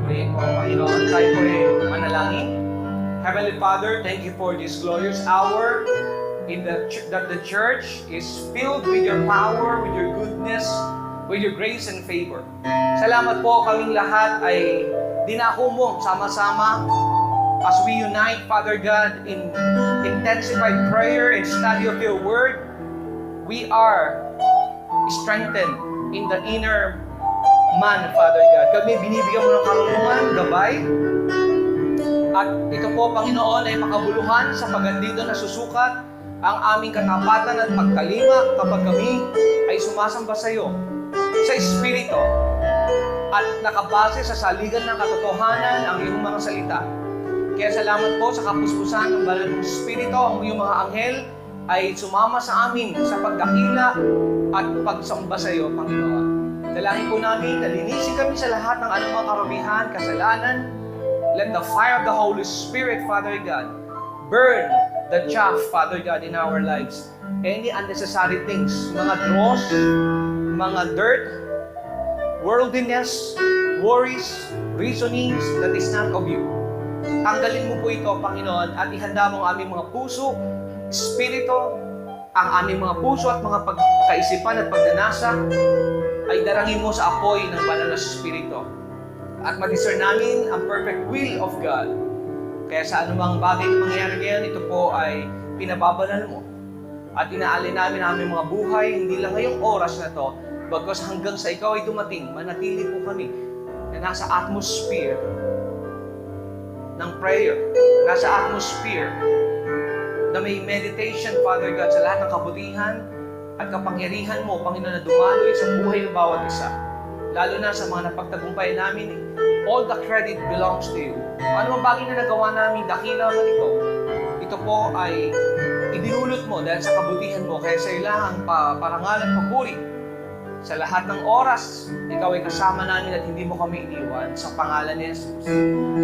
Purihin po, Panginoon. Tayo po ay manalangin. Heavenly Father, thank you for this glorious hour that the church is filled with your power, with your goodness, with your grace and favor. Salamat po, kaming lahat ay dinako mo sama-sama as we unite, Father God, in intensified prayer and study of your word. We are strengthened in the inner man, Father God. Kami binibigyan mo ng karunungan, gabay. At ito po, Panginoon, ay makabuluhan sapagkat dito nasusukat ang aming katapatan at pagkalima kapag kami ay sumasamba sa iyo, sa Espiritu, at nakabase sa saligan ng katotohanan ang iyong mga salita. Kaya salamat po sa kapuspusan ng banal ng Espiritu, ang iyong mga anghel ay sumama sa amin sa pagdakila at pagsamba sa iyo, Panginoon. Dalangin po namin, nalinisin kami sa lahat ng anumang karumihan, kasalanan. Let the fire of the Holy Spirit, Father God, burn the chaff, Father God, in our lives. Any unnecessary things, mga dross, mga dirt, worldliness, worries, reasonings that is not of you. Tanggalin mo po ito, Panginoon, at ihanda mo ang aming mga puso, espiritu, ang aming mga puso at mga pagkaisipan at pagnanasa ay darangin mo sa apoy ng banal na Espiritu. At ma-discern namin ang perfect will of God. Kaya sa anumang bagay na mangyayari ngayon, ito po ay pinababanal mo. At inaalin namin ang aming mga buhay, hindi lang ngayong oras na to, bagkus hanggang sa ikaw ay dumating, manatili po kami na nasa atmosphere ng prayer, nasa atmosphere na may meditation, Father God, sa lahat ng kabutihan at kapangyarihan mo, Panginoon, na dumaloy sa buhay ng bawat isa. Lalo na sa mga napagtagumpay namin, all the credit belongs to you. Ano ang bagay na nagawa namin, dakila man ito, ito po ay idinulot mo dahil sa kabutihan mo, kaya sa ilang parangal at papuri. Sa lahat ng oras, ikaw ay kasama namin at hindi mo kami iniwan. Sa pangalan ni Jesus.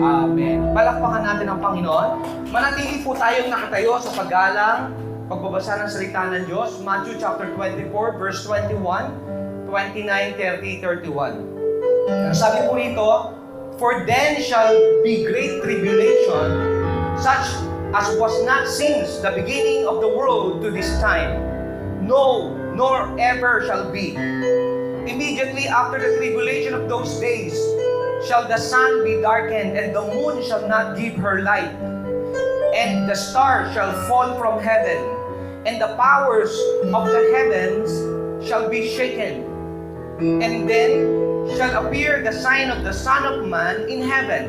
Amen. Palakpakan natin ang Panginoon. Manatili po tayong nakatayo sa paggalang pagbabasa ng salita ng Diyos. Matthew chapter 24, verse 21, 29, 30, 31. Sabi po rito, "For then shall be great tribulation, such as was not since the beginning of the world to this time. No, nor ever shall be. Immediately after the tribulation of those days, shall the sun be darkened, and the moon shall not give her light, and the stars shall fall from heaven, and the powers of the heavens shall be shaken. And then shall appear the sign of the Son of Man in heaven,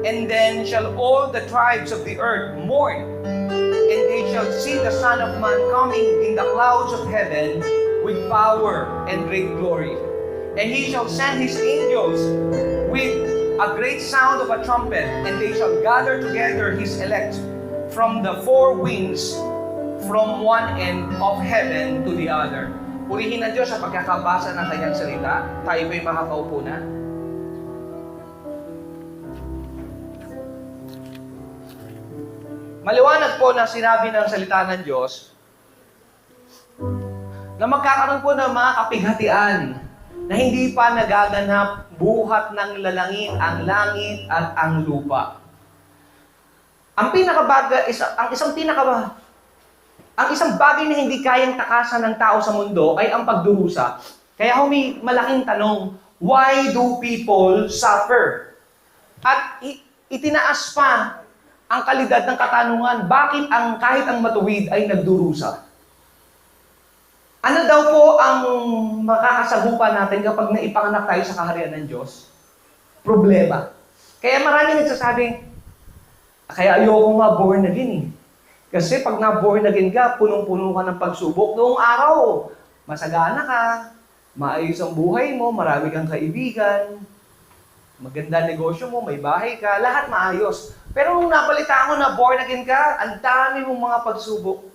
and then shall all the tribes of the earth mourn, and they shall see the Son of Man coming in the clouds of heaven with power and great glory. And he shall send his angels with a great sound of a trumpet, and they shall gather together his elect from the four winds, from one end of heaven to the other." Purihin ang Diyos sa pagkakabasa ng kanyang salita. Tayo ba'y makakaupo na? Maliwanag po na sinabi ng salita ng Diyos na magkakaroon po ng mga kapighatian na hindi pa nagaganap buhat ng lalangin ang langit at ang lupa. Ang isang bagay na hindi kayang takasan ng tao sa mundo ay ang pagdurusa. Kaya may malaking tanong, why do people suffer? At itinaas pa ang kalidad ng katanungan, bakit kahit ang matuwid ay nagdurusa? Ano daw po ang makakasagupa natin kapag naipanganak tayo sa kaharian ng Diyos? Problema. Kaya maraming nagsasabing, kaya ayoko nga born again eh. Kasi pag na-born again ka, punong-puno ka ng pagsubok. Noong araw, masagana ka, maayos ang buhay mo, marami kang kaibigan, maganda negosyo mo, may bahay ka, lahat maayos. Pero nung nabalita ko na born again ka, ang dami mong mga pagsubok.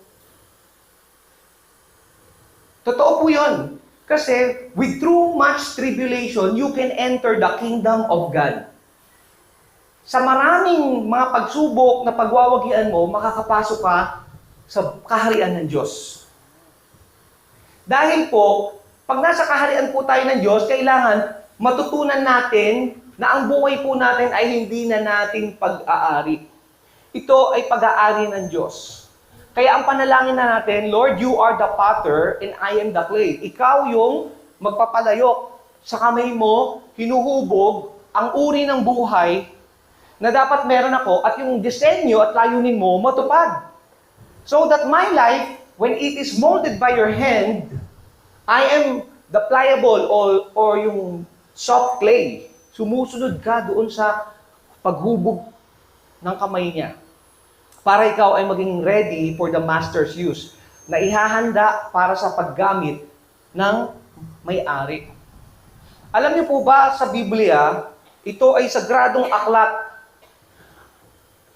Totoo po yun. Kasi with too much tribulation, you can enter the kingdom of God. Sa maraming mga pagsubok na pagwawagian mo, makakapasok ka sa kaharian ng Diyos. Dahil po, pag nasa kaharian po tayo ng Diyos, kailangan matutunan natin na ang buhay po natin ay hindi na nating pag-aari. Ito ay pag-aari ng Diyos. Kaya ang panalangin na natin, Lord, you are the potter and I am the clay. Ikaw yung magpapalayok. Sa kamay mo, hinuhubog ang uri ng buhay na dapat meron ako at yung disenyo at layunin mo matupad. So that my life, when it is molded by your hand, I am the pliable or yung soft clay. Sumusunod ka doon sa paghubog ng kamay niya para ikaw ay maging ready for the master's use na ihahanda para sa paggamit ng may-ari. Alam niyo po ba sa Biblia, ito ay sagradong aklat.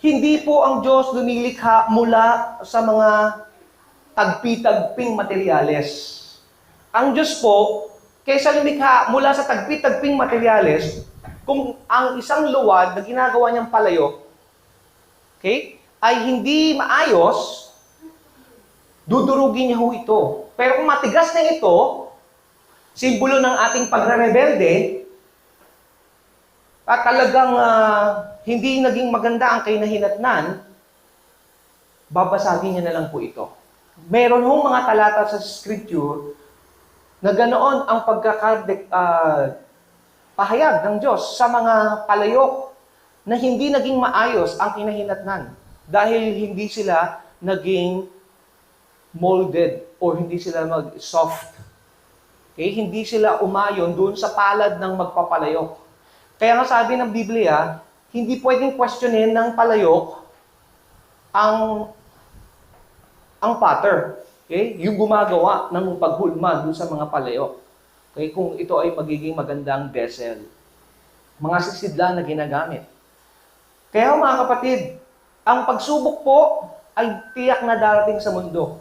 Hindi po ang Diyos lumilikha mula sa mga tagpi-tagping materyales. Ang Diyos po, kaysa lumikha mula sa tagpi-tagping materyales, kung ang isang luwad na ginagawa niyang palayok, okay, ay hindi maayos, dudurugin niya ho ito. Pero kung matigas na ito, simbolo ng ating pagre-rebelde, at talagang hindi naging maganda ang kinahinatnan, babasagin niya na lang po ito. Meron hong mga talata sa Scripture na ganoon ang pahayag ng Diyos sa mga palayok na hindi naging maayos ang kinahinatnan dahil hindi sila naging molded or hindi sila mag-soft. Okay? Hindi sila umayon doon sa palad ng magpapalayok. Kaya nga sabi ng Biblia, hindi pwedeng questionin ng palayok ang potter. Okay? Yung gumagawa ng paghulma doon sa mga palayok. Okay? Kung ito ay magiging magandang vessel. Mga sisidlan na ginagamit. Kaya mga kapatid, ang pagsubok po ay tiyak na darating sa mundo.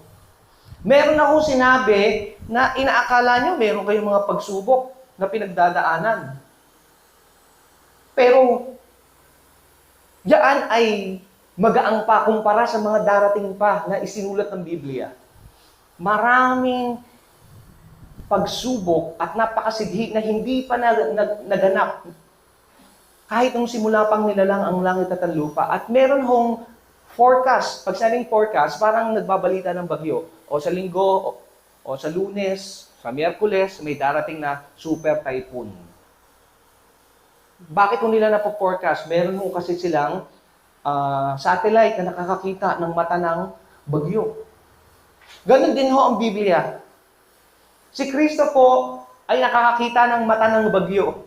Meron akong sinabi na inaakala nyo meron kayong mga pagsubok na pinagdadaanan. Pero, yan ay magaang pa kumpara sa mga darating pa na isinulat ng Biblia. Maraming pagsubok at napakasidhi na hindi pa naganap. Kahit nung simula pang nilalang ang langit at ang lupa. At meron hong forecast. Pag sinabing forecast, parang nagbabalita ng bagyo. O sa linggo, o sa Lunes, sa Miyerkules, may darating na super typhoon. Bakit kung nila na-forecast? Meron ho kasi silang satellite na nakakakita ng mata ng bagyo. Ganon din ho ang Biblia. Si Kristo po ay nakakakita ng mata ng bagyo.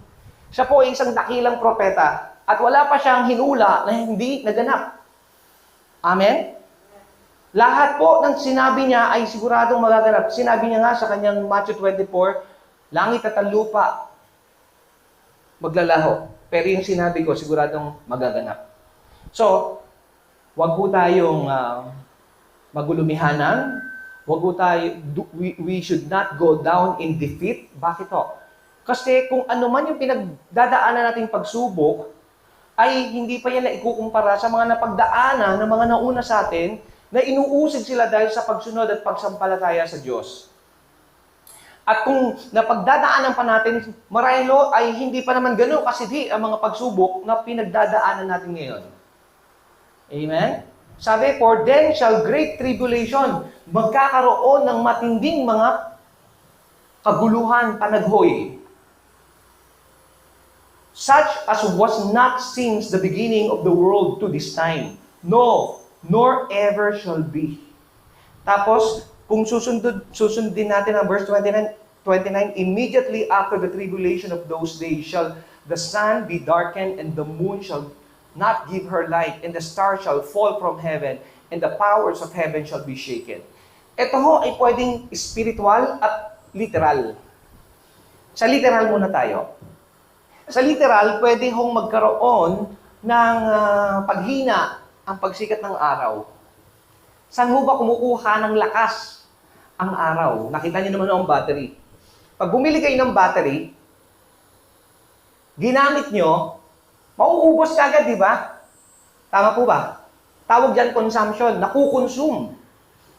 Siya po ay isang dakilang propeta at wala pa siyang hinula na hindi naganap. Amen? Lahat po ng sinabi niya ay siguradong magaganap. Sinabi niya nga sa kanyang Matthew 24, langit at ang lupa maglalaho. Pero yung sinabi ko, siguradong magaganap. So, wag po tayong magulumihanan. Wag po tayo, we should not go down in defeat. Bakit to? Kasi kung ano man yung pinagdadaanan nating pagsubok, ay hindi pa yan na ikukumpara sa mga napagdaanan ng mga nauna sa atin na inuusig sila dahil sa pagsunod at pagsampalataya sa Diyos. At kung napagdadaanan pa natin, marahil ay hindi pa naman gano'n kasidhi ang mga pagsubok na pinagdadaanan natin ngayon. Amen? Sabi, for then shall great tribulation, magkakaroon ng matinding mga kaguluhan, panaghoy, such as was not since the beginning of the world to this time. No, nor ever shall be. Tapos, kung susundin natin ang verse 29, immediately after the tribulation of those days shall the sun be darkened and the moon shall not give her light and the stars shall fall from heaven and the powers of heaven shall be shaken. Ito ho ay pwedeng spiritual at literal. Sa literal muna tayo. Sa literal, pwede hong magkaroon ng paghina ang pagsikat ng araw. Saan ho ba kumukuha ng lakas ang araw? Nakita niyo naman ang battery. Pag bumili kayo ng battery, ginamit nyo, mauubos ka agad, di ba? Tama po ba? Tawag dyan consumption, nakukonsume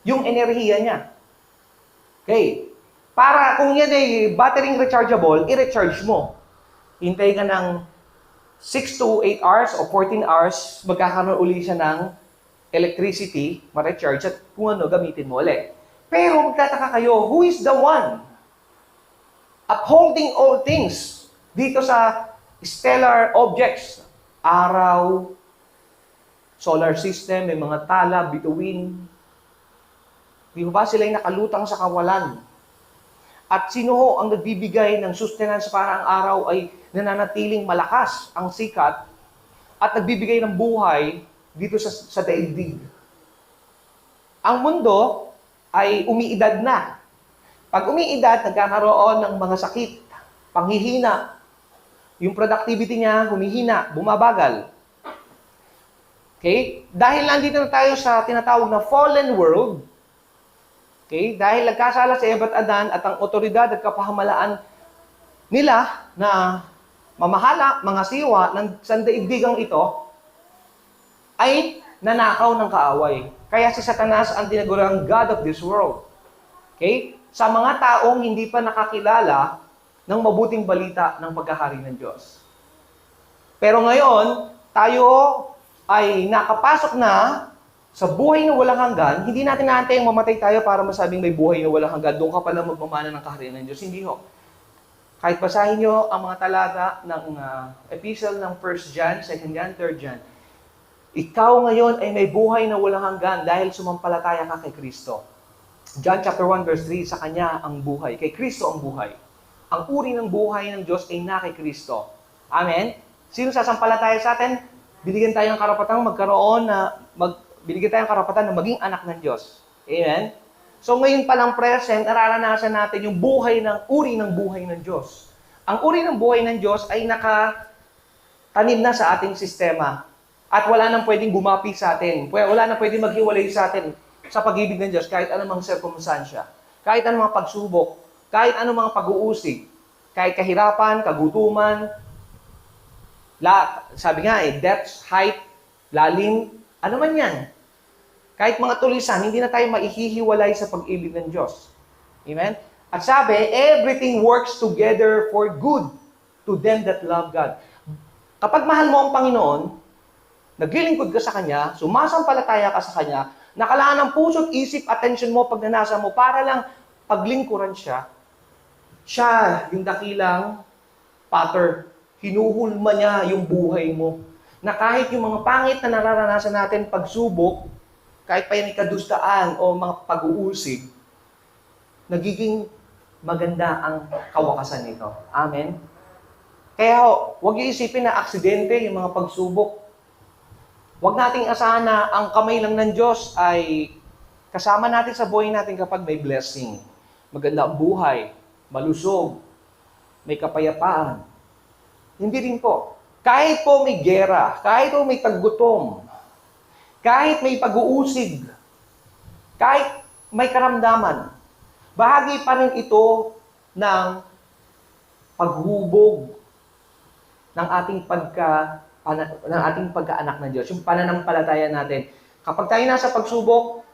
yung enerhiya niya. Okay. Para kung yan ay battery rechargeable, i-recharge mo. Hintay ka ng 6 to 8 hours o 14 hours, magkakaroon uli siya ng electricity, ma-recharge, at kung ano, gamitin mo ulit. Pero magtataka kayo, who is the one upholding all things dito sa stellar objects? Araw, solar system, may mga tala, bituin. Di ba sila'y nakalutang sa kawalan? At sino ho ang nagbibigay ng sustenance para ang araw ay nananatiling malakas ang sikat at nagbibigay ng buhay dito sa daigdig? Ang mundo ay umiidad na. Pag umiidad, nagkakaroon ng mga sakit, panghihina. Yung productivity niya humihina, bumabagal. Okay? Dahil nandito na tayo sa tinatawag na fallen world, okay? Dahil nagkasala si Eva at Adan at ang otoridad at kapahamalaan nila na mamahala, mga siwa ng sandaigdigang ito ay nanakaw ng kaaway. Kaya si Satanas ang tinaguriang God of this world. Okay? Sa mga taong hindi pa nakakilala ng mabuting balita ng pagkahari ng Diyos. Pero ngayon, tayo ay nakapasok na sa buhay na walang hanggan. Hindi natin naantayang mamatay tayo para masabing may buhay na walang hanggan. Doon ka pala magmamana ng kaharian ng Diyos. Hindi ho. Kahit basahin nyo ang mga talata ng epistle ng 1 John, 2 John, 3 John, ikaw ngayon ay may buhay na walang hanggan dahil sumampalataya ka kay Kristo. John chapter 1 verse 3, sa Kanya ang buhay. Kay Kristo ang buhay. Ang uri ng buhay ng Diyos ay na kay Kristo. Amen? Sino sasampalataya sa atin? Binigyan tayo ng karapatan binigyan tayo ng karapatan na maging anak ng Diyos. Amen? So ngayon palang present, nararanasan natin yung uri ng buhay ng Diyos. Ang uri ng buhay ng Diyos ay nakatanim na sa ating sistema. At wala nang pwedeng gumapi sa atin. Wala nang pwedeng maghiwalay sa atin sa pag-ibig ng Diyos kahit anumang sirkumstansya, kahit anumang pagsubok, kahit anumang pag-uusig, kahit kahirapan, kagutuman, sabi nga depth, height, lalim, ano man yan. Kahit mga tulisan, hindi na tayo maihihiwalay sa pag-ibig ng Diyos. Amen? At sabi, everything works together for good to them that love God. Kapag mahal mo ang Panginoon, naglilingkod ka sa Kanya, sumasampalataya ka sa Kanya, nakalaan ng puso't isip, attention mo, pagnanasa mo, para lang paglingkuran siya. Siya, yung dakilang potter, hinuhulma niya yung buhay mo. Na kahit yung mga pangit na nararanasan natin pagsubok, kahit pa yan ikadustaan o mga pag-uusig, nagiging maganda ang kawakasan nito. Amen? Kaya huwag yung isipin na aksidente yung mga pagsubok. Huwag nating asahan na ang kamay lang ng Diyos ay kasama natin sa buhay natin kapag may blessing. Maganda ang buhay, malusog, may kapayapaan. Hindi rin po. Kahit po may gera, kahit po may taggutom, kahit may pag-uusig, kahit may karamdaman, bahagi pa rin ito ng paghubog ng ating pagkaanak ng Diyos, yung pananampalataya natin. Kapag tayo nasa pagsubok,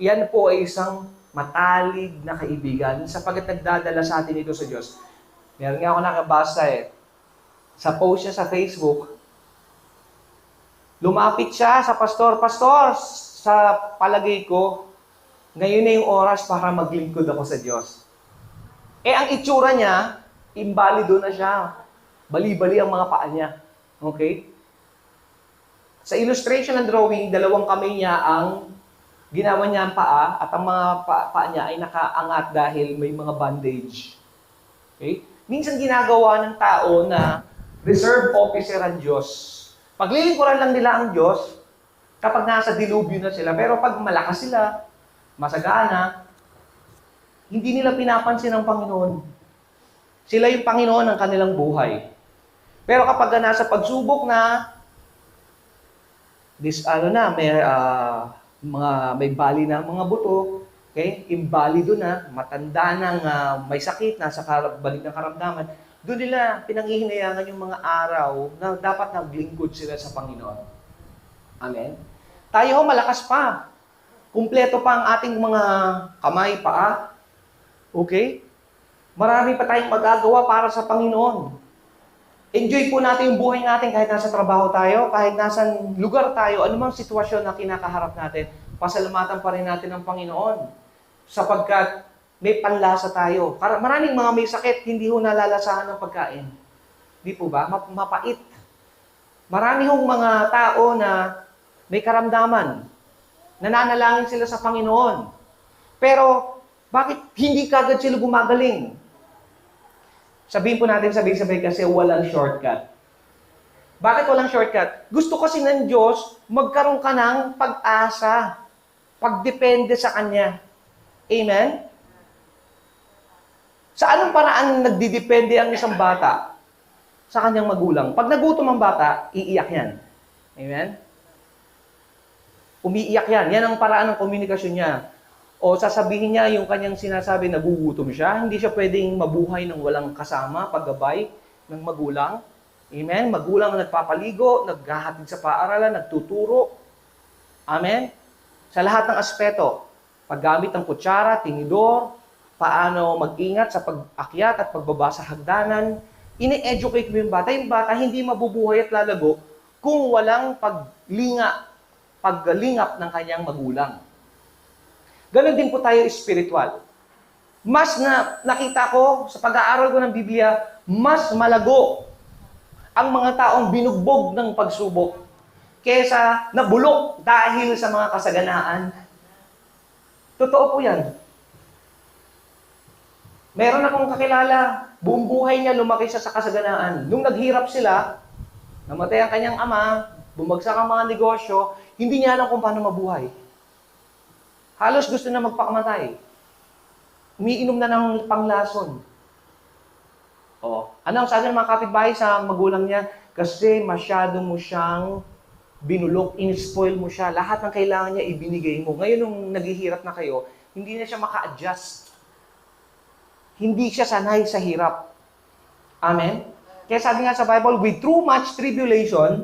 yan po ay isang matalig na kaibigan sapagkat nagdadala sa atin ito sa Diyos. Meron nga ako nakabasa sa post niya sa Facebook, lumapit siya sa pastor, sa palagay ko, ngayon na yung oras para maglingkod ako sa Diyos. Ang itsura niya, imbalido na siya. Bali-bali ang mga paa niya. Okay? Sa illustration ng drawing, dalawang kamay niya ang ginawa niya ang paa at ang mga paa niya ay nakaangat dahil may mga bandage. Okay? Minsan ginagawa ng tao na reserve officer ang Diyos. Paglilingkuran lang nila ang Diyos kapag nasa dilubyo na sila. Pero pag malakas sila, masagana, hindi nila pinapansin ang Panginoon. Sila yung Panginoon ng kanilang buhay. Pero kapag nasa pagsubok na, may bali na mga buto, okay? Imbalido na, matanda nang may sakit, nasa balik ng karamdaman, doon nila pinanghihinayangan yung mga araw na dapat naglingkod sila sa Panginoon. Amen? Tayo malakas pa. Kumpleto pa ang ating mga kamay, paa. Okay? Marami pa tayong magagawa para sa Panginoon. Enjoy po natin yung buhay natin kahit nasa trabaho tayo, kahit nasa lugar tayo, anumang sitwasyon na kinakaharap natin, pasalamatan pa rin natin ang Panginoon. Sapagkat may panlasa tayo. Maraming mga may sakit, hindi ho nalalasahan ng pagkain. Di po ba? Mapait. Marami hong mga tao na may karamdaman. Nananalangin sila sa Panginoon. Pero, bakit hindi kagad sila gumagaling? Sabihin po natin sabay-sabay kasi walang shortcut. Bakit walang shortcut? Gusto kasi ng Diyos, magkaroon ka ng pag-asa. Pagdepende sa Kanya. Amen? Sa anong paraan nagdidepende ang isang bata? Sa kanyang magulang. Pag nagutom ang bata, iiyak yan. Amen? Umiiyak yan. Yan ang paraan ng komunikasyon niya. O sasabihin niya yung kanyang sinasabi, nagugutom siya. Hindi siya pwedeng mabuhay ng walang kasama, paggabay ng magulang. Amen? Magulang ang nagpapaligo, naghahatid sa paaralan, nagtuturo. Amen? Sa lahat ng aspeto, paggamit ng kutsara, tinidor, paano mag-ingat sa pag-akyat at pagbaba sa hagdanan, ini-educate mo yung bata. Yung bata hindi mabubuhay at lalago kung walang paglingap ng kanyang magulang. Ganon din po tayo spiritual. Mas nakita ko sa pag-aaral ko ng Biblia, mas malago ang mga taong binugbog ng pagsubok kesa nabulok dahil sa mga kasaganaan. Totoo po yan. Meron akong kakilala, buong buhay niya lumaki siya sa kasaganaan. Nung naghirap sila, namatay ang kanyang ama, bumagsak ang mga negosyo, hindi niya alam kung paano mabuhay. Halos gusto na magpakamatay. Umiinom na ng panglason. Ano ang sabi ng mga kapitbahay sa magulang niya? Kasi masyado mo siyang binulok, in-spoil mo siya. Lahat ng kailangan niya ibinigay mo. Ngayon nung naghihirap na kayo, hindi na siya maka-adjust. Hindi siya sanay sa hirap. Amen? Kaya sabi nga sa Bible, with too much tribulation,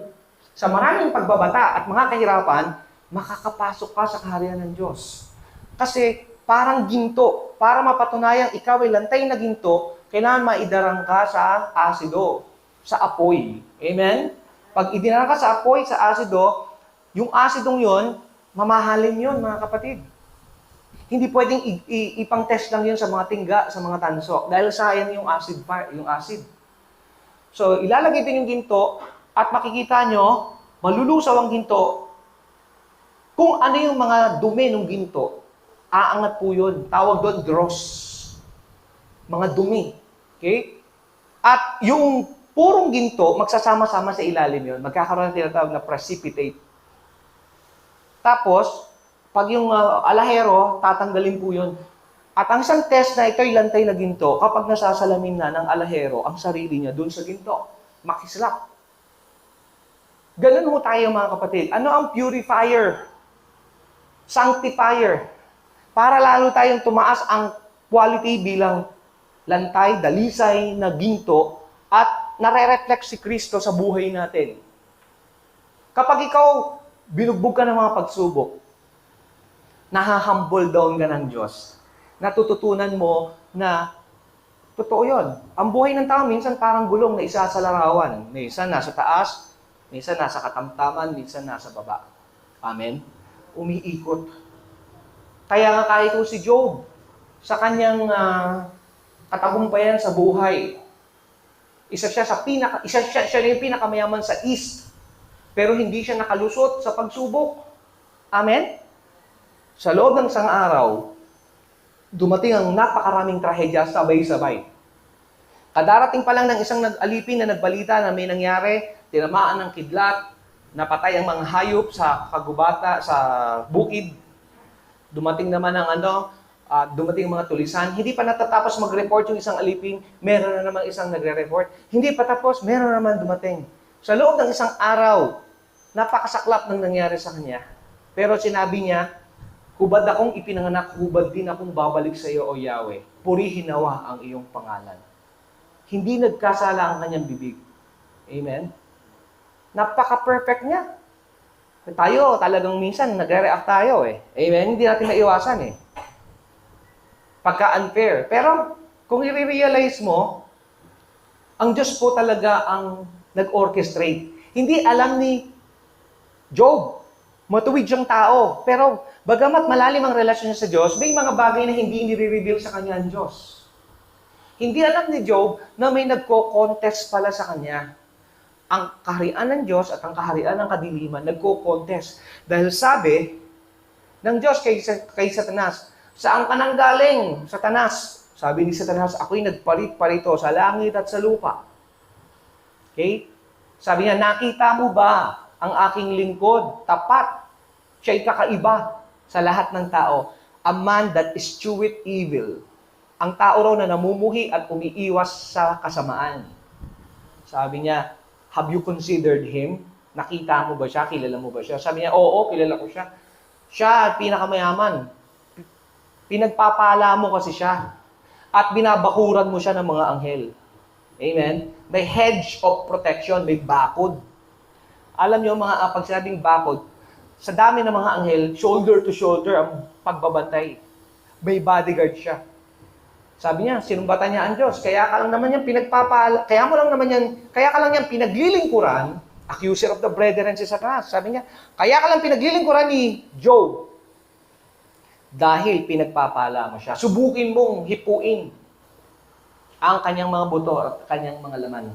sa maraming pagbabata at mga kahirapan, makakapasok ka sa kaharian ng Diyos. Kasi parang ginto, para mapatunayang ikaw ay lantay na ginto, kailangan maidarang ka sa asido, sa apoy. Amen? Pag idinarang ka sa apoy, sa asido, yung asidong yon, mamahalin yon, mga kapatid. Hindi pwedeng ipang-test lang yun sa mga tingga, sa mga tanso. Dahil sayang yung acid. So, ilalagay din yung ginto at makikita nyo, malulusaw ang ginto. Kung ano yung mga dumi ng ginto, aangat po yun. Tawag doon, dross. Mga dumi. Okay? At yung purong ginto, magsasama-sama sa ilalim yun. Magkakaroon ng tinatawag na precipitate. Tapos, pag yung alahero, tatanggalin po yun. At ang isang test na ito'y lantay na ginto, kapag nasasalamin na ng alahero ang sarili niya dun sa ginto, makislap. Ganun ho tayo mga kapatid. Ano ang purifier? Sanctifier. Para lalo tayong tumaas ang quality bilang lantay, dalisay na ginto at nare-reflect si Kristo sa buhay natin. Kapag ikaw binugbog ka ng mga pagsubok, naha-humble down ka ng Diyos. Natututunan mo na totoo yun. Ang buhay ng tao minsan parang gulong na isa sa larawan. Minsan nasa taas, minsan nasa katamtaman, minsan nasa baba. Amen? Umiikot. Kaya nga kahit si Job, sa kanyang katagumpayan sa buhay, siya yung pinakamayaman sa east, pero hindi siya nakalusot sa pagsubok. Amen? Sa loob ng isang araw, dumating ang napakaraming trahedya sabay-sabay. Kadarating pa lang ng isang nag-alipin na nagbalita na may nangyari, tinamaan ng kidlat, napatay ang mga hayop sa kagubata, sa bukid. Dumating naman ang dumating ang mga tulisan. Hindi pa natatapos mag-report yung isang alipin, meron na naman isang nagre-report. Hindi pa tapos, meron naman dumating. Sa loob ng isang araw, napakasaklap ng nangyari sa kanya. Pero sinabi niya, hubad akong ipinanganak, hubad din akong babalik sa iyo, O Yahweh. Purihin nawa ang iyong pangalan. Hindi nagkasala ang kanyang bibig. Amen? Napaka-perfect niya. Tayo, talagang minsan, nagre-react tayo eh. Amen? Hindi natin maiwasan eh. Pagka-unfair. Pero, kung i-realize mo, Ang Diyos po talaga ang nag-orchestrate. Hindi alam ni Job. Matuwid siyang tao. Pero bagamat malalim ang relasyon niya sa Diyos, may mga bagay na hindi nire-reveal sa kanya ang Diyos. Hindi alam ni Job na may nagko-contest pala sa kanya. Ang kaharian ng Diyos at ang kaharian ng kadiliman nagko-contest. Dahil sabi ng Diyos kay Satanas, saan ka nang galing, Satanas? Sabi ni Satanas, ako'y nagparit-parito sa langit at sa lupa. Okay? Sabi niya, nakita mo ba ang aking lingkod? Tapat. Siya'y kakaiba sa lahat ng tao. A man that escheweth evil. Ang tao raw na namumuhi at umiiwas sa kasamaan. Sabi niya, have you considered him? Nakita mo ba siya? Kilala mo ba siya? Sabi niya, oo, kilala ko siya. Siya, pinakamayaman. Pinagpapala mo kasi siya. At binabakuran mo siya ng mga anghel. Amen? May hedge of protection, may bakod. Alam niyo, pag sinabing bakod, sa dami ng mga anghel, shoulder to shoulder ang pagbabantay. May bodyguard siya. Sabi niya, sinumbatan niya ang Diyos. Kaya ka lang naman yan kaya ka lang yan pinaglilingkuran, accuser of the brethren si Satanas. Sabi niya, kaya ka lang pinaglilingkuran ni Job. Dahil pinagpapala mo siya. Subukin mong hipuin ang kanyang mga buto at kanyang mga laman.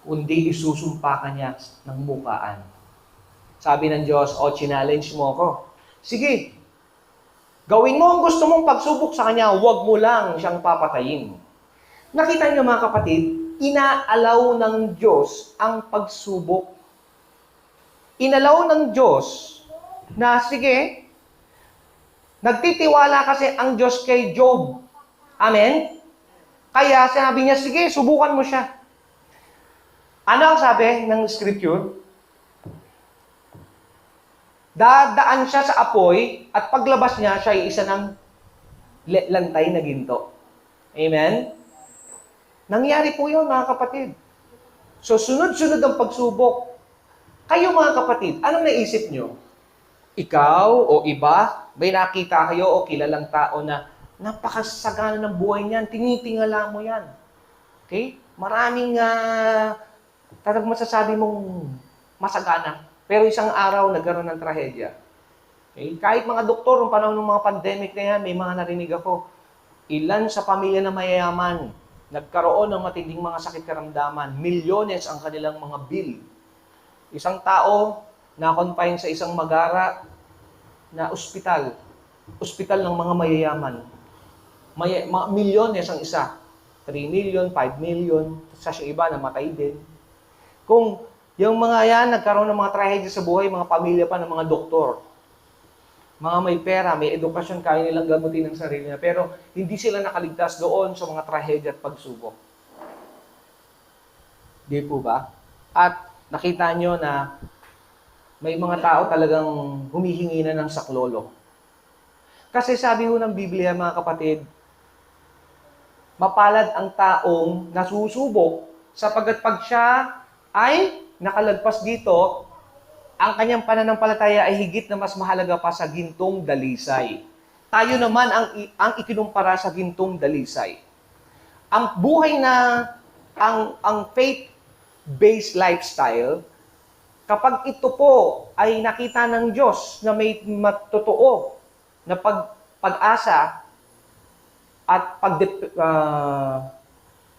Kundi isusumpa ka niya ng mukaan. Sabi ng Diyos, challenge mo ako. Sige, gawin mo ang gusto mong pagsubok sa kanya, huwag mo lang siyang papatayin. Nakita niyo mga kapatid, inaalaw ng Diyos ang pagsubok. Inalaw ng Diyos na, sige, nagtitiwala kasi ang Diyos kay Job. Amen? Kaya sinabi niya, sige, subukan mo siya. Ano ang sabi ng scripture? Dadaan siya sa apoy at paglabas niya, siya ay isa ng lantay na ginto. Amen? Nangyari po yun, mga kapatid. So, sunod-sunod ang pagsubok. Kayo, mga kapatid, anong naisip nyo? Ikaw o iba, may nakita kayo o kilalang tao na napakasagana ng buhay niyan, tinitingala mo yan. Okay? Maraming talagang masasabi mong masagana. Pero isang araw, nagkaroon ng trahedya. Okay? Kahit mga doktor, noong panahon ng mga pandemic na yan, may mga narinig ako, ilan sa pamilya na mayayaman, nagkaroon ng matinding mga sakit karamdaman, milyones ang kanilang mga bill. Isang tao, na-confine sa isang magara na ospital ng mga mayayaman. Milyones ang isa. 3 million, 5 million, sa iba namatay din. Kung yung mga yan, nagkaroon ng mga trahedya sa buhay, mga pamilya pa ng mga doktor. Mga may pera, may edukasyon, kaya nilang gamutin ang sarili nila. Pero hindi sila nakaligtas doon sa mga trahedya at pagsubok. Di po ba? At nakita nyo na may mga tao talagang humihingi na ng saklolo. Kasi sabi ho ng Biblia, mga kapatid, mapalad ang taong nasusubok sapagkat pag siya ay nakalagpas dito, ang kanyang pananampalataya ay higit na mas mahalaga pa sa gintong dalisay. Tayo naman ang ikinumpara sa gintong dalisay. Ang buhay na, ang faith-based lifestyle, kapag ito po ay nakita ng Diyos na may matotoo na pag-asa at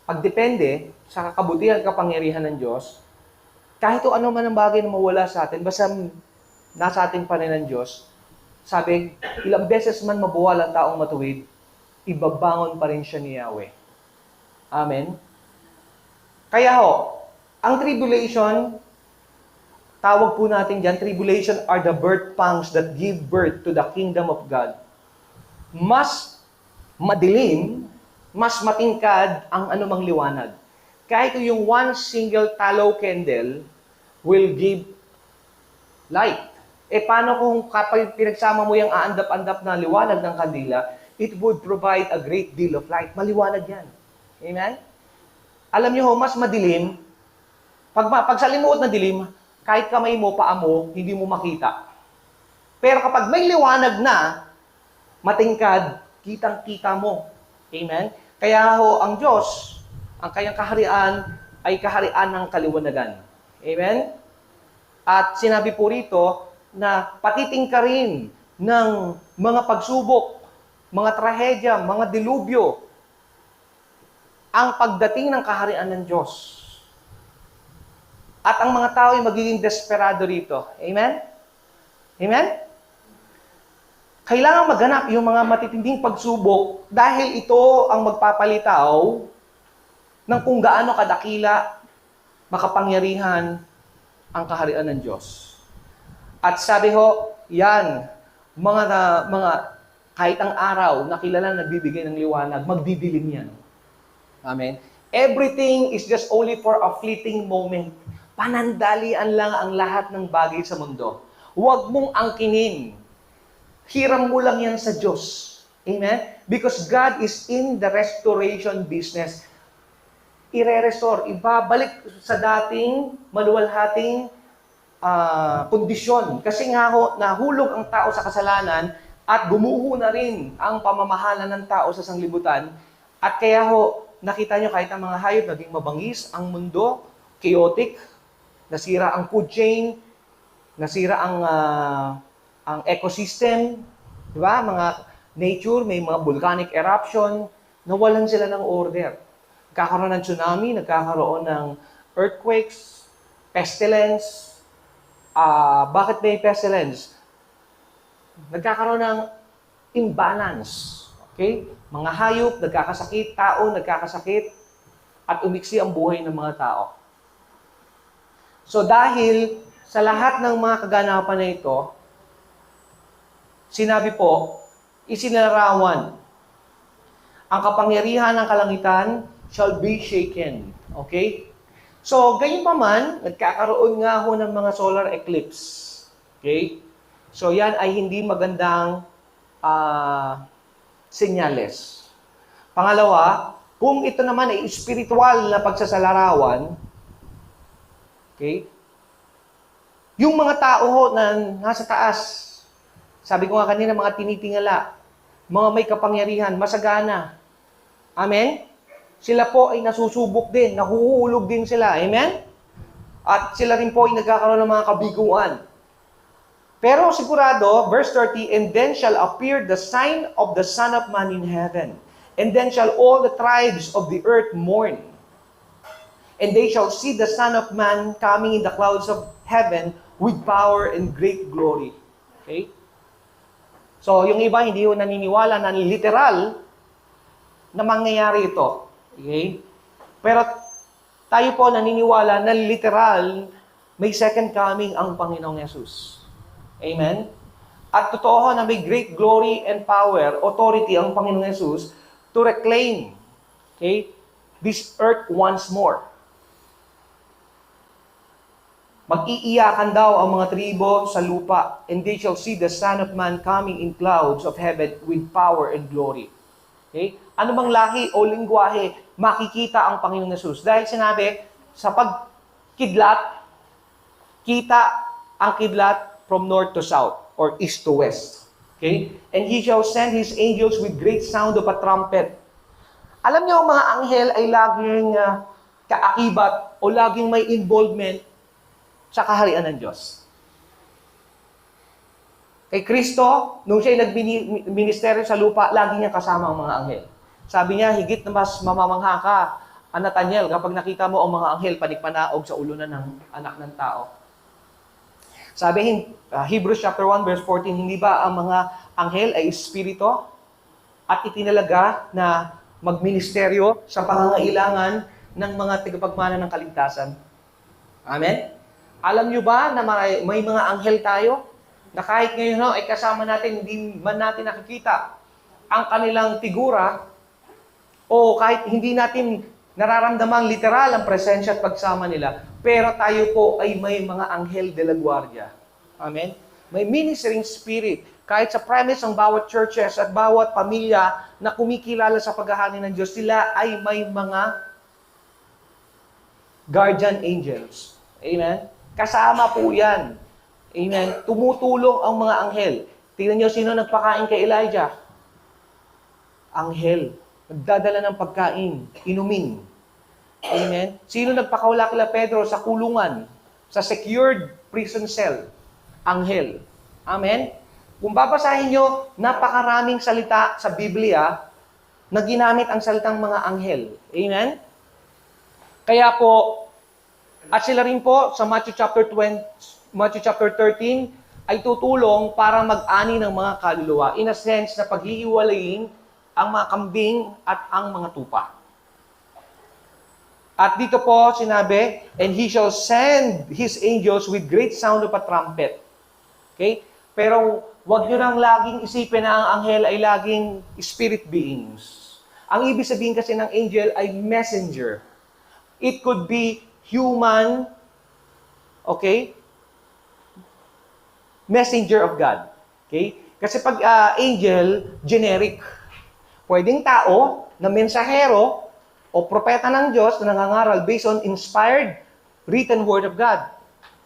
pagdepende sa kabutihan at kapangyarihan ng Diyos, kahit ano man ang bagay na mawala sa atin, basta nasa atin pa rin ng Diyos, sabi, ilang beses man mabuwal ang taong matuwid, ibabangon pa rin siya ni Yahweh. Amen? Kaya ang tribulation, tawag po natin dyan, tribulation are the birth pangs that give birth to the kingdom of God. Mas madilim, mas matingkad ang anumang liwanag. Kahit yung one single tallow candle will give light. Paano kung kapag pinagsama mo yung aandap-andap na liwanag ng kandila, it would provide a great deal of light. Maliwanag yan. Amen? Alam niyo mas madilim, pag sa limuot na dilim, kahit kamay mo, paa mo, hindi mo makita. Pero kapag may liwanag na, matingkad, kitang-kita mo. Amen? Kaya ang Diyos, Ang kanyang kaharian ay kaharian ng kaliwanagan. Amen? At sinabi po rito na patiting ka rin ng mga pagsubok, mga trahedya, mga dilubyo, ang pagdating ng kaharian ng Diyos. At ang mga tao ay magiging desperado rito. Amen? Amen? Kailangan maganap yung mga matitinding pagsubok dahil ito ang magpapalitaw ng kung gaano kadakila, makapangyarihan ang kaharian ng Diyos. At sabi ho, yan, mga kahit ang araw na kilala nagbibigay ng liwanag, magdidilim yan. Amen? Everything is just only for a fleeting moment. Panandalian lang ang lahat ng bagay sa mundo. Huwag mong angkinin. Hiram mo lang yan sa Diyos. Amen? Because God is in the restoration business. Ire-restore, ibabalik sa dating maluwalhating kondisyon. Kasi nga ho, nahulog ang tao sa kasalanan at gumuho na rin ang pamamahala ng tao sa sanglibutan. At kaya ho, nakita nyo kahit ang mga hayop naging mabangis, ang mundo, chaotic, nasira ang food chain, nasira ang ecosystem, di ba? Mga nature, may mga volcanic eruption, nawalan sila ng order. Nagkakaroon ng tsunami, nagkakaroon ng earthquakes, pestilence. Bakit may pestilence? Nagkakaroon ng imbalance. Okay? Mga hayop, nagkakasakit, tao, nagkakasakit, at umiksi ang buhay ng mga tao. So dahil sa lahat ng mga kaganapan na ito, sinabi po, isinarawan, ang kapangyarihan ng kalangitan shall be shaken. Okay? So, ganyan pa man, nagkakaroon nga ho ng mga solar eclipse. Okay? So, yan ay hindi magandang senyales. Pangalawa, kung ito naman ay spiritual na pagsasalarawan, okay, yung mga tao ho na nasa taas, sabi ko nga kanina, mga tinitingala, mga may kapangyarihan, masagana. Amen? Sila po ay nasusubok din, nahuhulog din sila. Amen? At sila rin po ay nagkakaroon ng mga kabiguan. Pero sigurado, verse 30, and then shall appear the sign of the Son of Man in heaven. And then shall all the tribes of the earth mourn. And they shall see the Son of Man coming in the clouds of heaven with power and great glory. Okay? So, yung iba hindi ho naniniwala na literal na mangyayari ito. Okay? Pero tayo po naniniwala na literal may second coming ang Panginoong Yesus. Amen? At totoo na may great glory and power, authority ang Panginoong Yesus to reclaim, okay, this earth once more. Mag-iiyakan daw ang mga tribo sa lupa, and they shall see the Son of Man coming in clouds of heaven with power and glory. Okay? Ano bang lahi o lingwahe makikita ang Panginoong Yesus? Dahil sinabi, sa pagkidlat, kita ang kidlat from north to south, or east to west. Okay? And He shall send His angels with great sound of a trumpet. Alam niyo, ang mga anghel ay laging kaakibat o laging may involvement sa kaharian ng Diyos. Kay Kristo, nung siya'y nagministeryo sa lupa, lagi niya kasama ang mga anghel. Sabi niya, higit na mas mamamangha ka, Nathaniel, kapag nakita mo ang mga anghel, panikpanaog sa ulo na ng anak ng tao. Sabi Hebrews chapter 1, verse 14, hindi ba ang mga anghel ay espirito at itinalaga na magministeryo sa pangangailangan ng mga tagapagmana ng kaligtasan? Amen? Alam nyo ba na may mga anghel tayo na kahit ngayon ay kasama natin, hindi man natin nakikita ang kanilang figura o kahit hindi natin nararamdamang literal ang presensya at pagsama nila, pero tayo po ay may mga anghel de la guardia. Amen? May ministering spirit. Kahit sa premise ng bawat churches at bawat pamilya na kumikilala sa paghahari ng Diyos, sila ay may mga guardian angels. Amen? Kasama po yan. Amen? Tumutulong ang mga anghel. Tingnan niyo sino nagpakain kay Elijah. Anghel. Nagdadala ng pagkain, inumin. Amen? Sino nagpakawala kila Pedro sa kulungan? Sa secured prison cell? Anghel. Amen? Kung babasahin nyo, napakaraming salita sa Biblia na ginamit ang salitang mga anghel. Amen? Kaya po, at sila rin po sa Matthew chapter 13, ay tutulong para mag-ani ng mga kaluluwa. In a sense na paghihiwalayin ang mga kambing at ang mga tupa. At dito po sinabi, and he shall send his angels with great sound of a trumpet. Okay? Pero wag nyo nang laging isipin na ang anghel ay laging spirit beings. Ang ibig sabihin kasi ng angel ay messenger. It could be human, okay? Messenger of God. Okay? Kasi pag angel, generic. Pwedeng tao na mensahero o propeta ng Diyos na nangangaral based on inspired written word of God.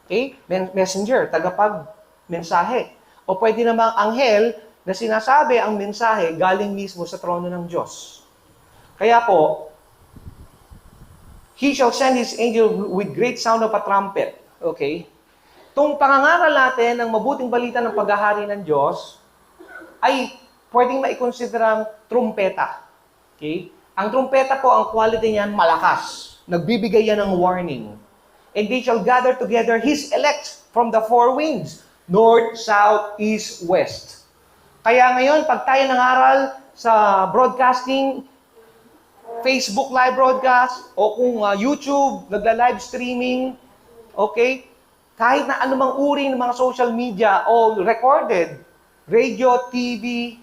Okay? Messenger, tagapag-mensahe. O pwede namang anghel na sinasabi ang mensahe galing mismo sa trono ng Diyos. Kaya po, he shall send his angel with great sound of a trumpet. Okay? Itong pangangaral natin ng mabuting balita ng paghahari ng Diyos ay pwedeng maikonsiderang trumpeta. Okay? Ang trumpeta po, ang quality niyan, malakas. Nagbibigay yan ng warning. And they shall gather together his elect from the four winds, north, south, east, west. Kaya ngayon, pag tayo nangaral sa broadcasting, Facebook live broadcast, o kung YouTube, nagla-live streaming, okay? Kahit na anumang uri ng mga social media o recorded, radio, TV,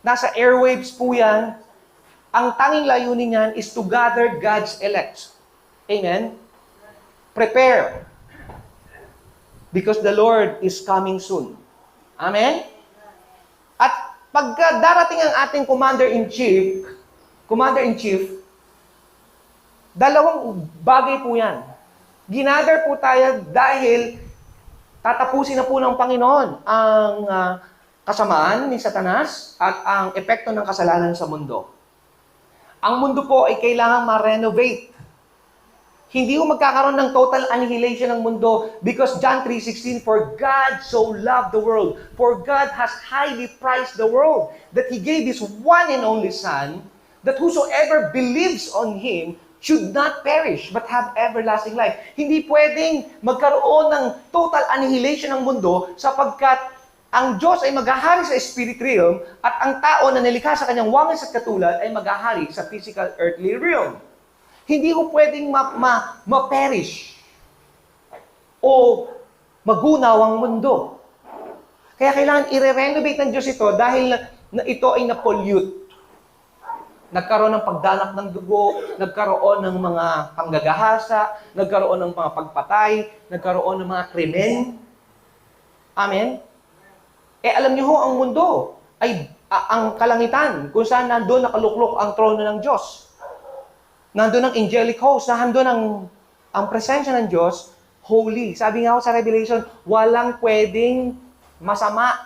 nasa airwaves po yan, ang tanging layunin niyan is to gather God's elect. Amen? Prepare. Because the Lord is coming soon. Amen? At pagka darating ang ating Commander-in-Chief, dalawang bagay po yan. Ginather po tayo dahil tatapusin na po ng Panginoon ang kasamaan ni Satanas at ang epekto ng kasalanan sa mundo. Ang mundo po ay kailangang ma-renovate. Hindi ko magkakaroon ng total annihilation ng mundo because John 3:16, for God so loved the world, for God has highly prized the world, that He gave His one and only Son, that whosoever believes on Him should not perish, but have everlasting life. Hindi pwedeng magkaroon ng total annihilation ng mundo sapagkat ang Diyos ay maghahari sa spirit realm at ang tao na nilikha sa kanyang wangis at katulad ay maghahari sa physical earthly realm. Hindi ko pwedeng ma-perish o magunaw ang mundo. Kaya kailangan i-renovate ng Diyos ito dahil ito ay na-pollute. Nagkaroon ng pagdanak ng dugo, nagkaroon ng mga panggagahasa, nagkaroon ng mga pagpatay, nagkaroon ng mga krimen. Amen? Alam niyo ho, ang mundo ay ang kalangitan kung saan nandun nakaluklok ang trono ng Diyos. Nandun ang angelic host, nandun ang presensya ng Diyos, holy. Sabi nga ho sa Revelation, walang pwedeng masama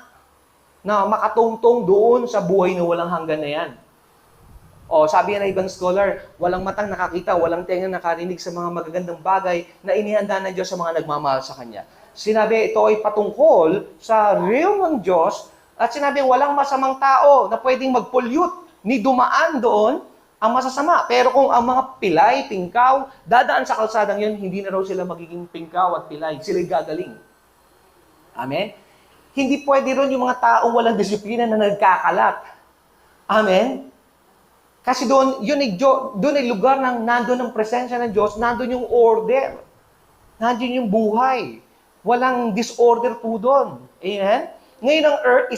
na makatungtong doon sa buhay na walang hanggan na yan. O, sabi ng ibang scholar, walang matang nakakita, walang tengang nakarinig sa mga magagandang bagay na inihanda ng Diyos sa mga nagmamahal sa Kanya. Sinabi, ito ay patungkol sa realm ng Diyos at sinabi, walang masamang tao na pwedeng mag-pollute ni dumaan doon ang masasama. Pero kung ang mga pilay, pingkaw, dadaan sa kalsadang yun, hindi na raw sila magiging pingkaw at pilay. Sila'y gagaling. Amen? Hindi pwede ron yung mga taong walang disiplina na nagkakalat. Amen? Kasi doon ay lugar ng nandun ang presensya ng Diyos, nandun yung order. Nandun yung buhay. Walang disorder po doon. Amen? Ngayon ang earth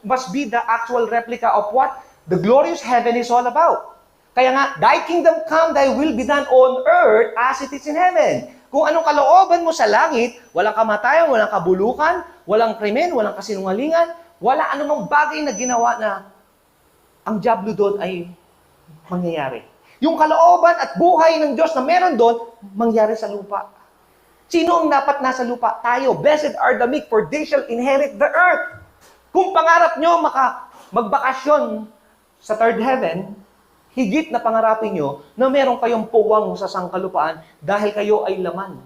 must be the actual replica of what the glorious heaven is all about. Kaya nga, thy kingdom come, thy will be done on earth as it is in heaven. Kung anong kalooban mo sa langit, walang kamatayan, walang kabulukan, walang krimen, walang kasinungalingan, wala anumang bagay na ginawa na ang diablo doon ay mangyayari. Yung kalooban at buhay ng Diyos na meron doon, mangyari sa lupa. Sino ang dapat nasa lupa? Tayo. Blessed are the meek, for they shall inherit the earth. Kung pangarap nyo magbakasyon sa third heaven, higit na pangarapin nyo na meron kayong puwang sa sangkalupaan dahil kayo ay laman.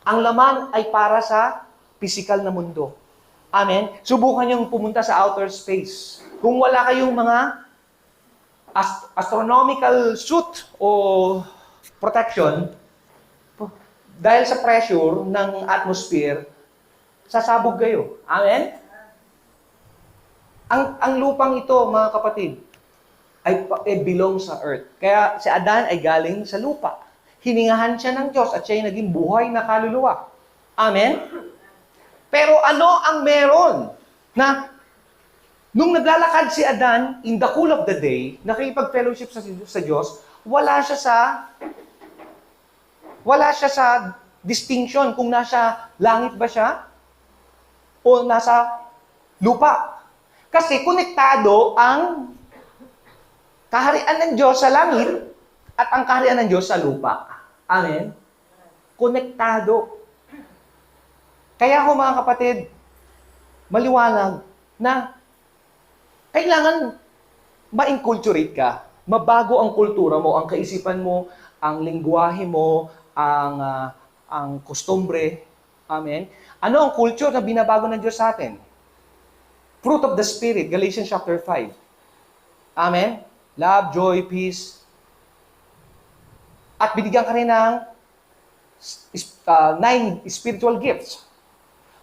Ang laman ay para sa physical na mundo. Amen? Subukan niyong pumunta sa outer space. Kung wala kayong mga astronomical suit o protection, dahil sa pressure ng atmosphere, sasabog kayo. Amen? Ang lupang ito, mga kapatid, ay belong sa earth. Kaya si Adan ay galing sa lupa. Hiningahan siya ng Diyos at siya ay naging buhay na kaluluwa. Amen? Pero ano ang meron na nung naglalakad si Adan in the cool of the day, nakikipag-fellowship sa Diyos, wala siya sa distinction kung nasa langit ba siya o nasa lupa. Kasi konektado ang kaharian ng Diyos sa langit at ang kaharian ng Diyos sa lupa. Amen? Konektado. Kaya ho mga kapatid, maliwanag na kailangan ma-inculturate ka. Mabago ang kultura mo, ang kaisipan mo, ang lingwahe mo, ang kostumbre. Amen? Ano ang culture na binabago ng Diyos sa atin? Fruit of the Spirit, Galatians chapter 5. Amen? Love, joy, peace. At binigyan ka rin ng 9 spiritual gifts.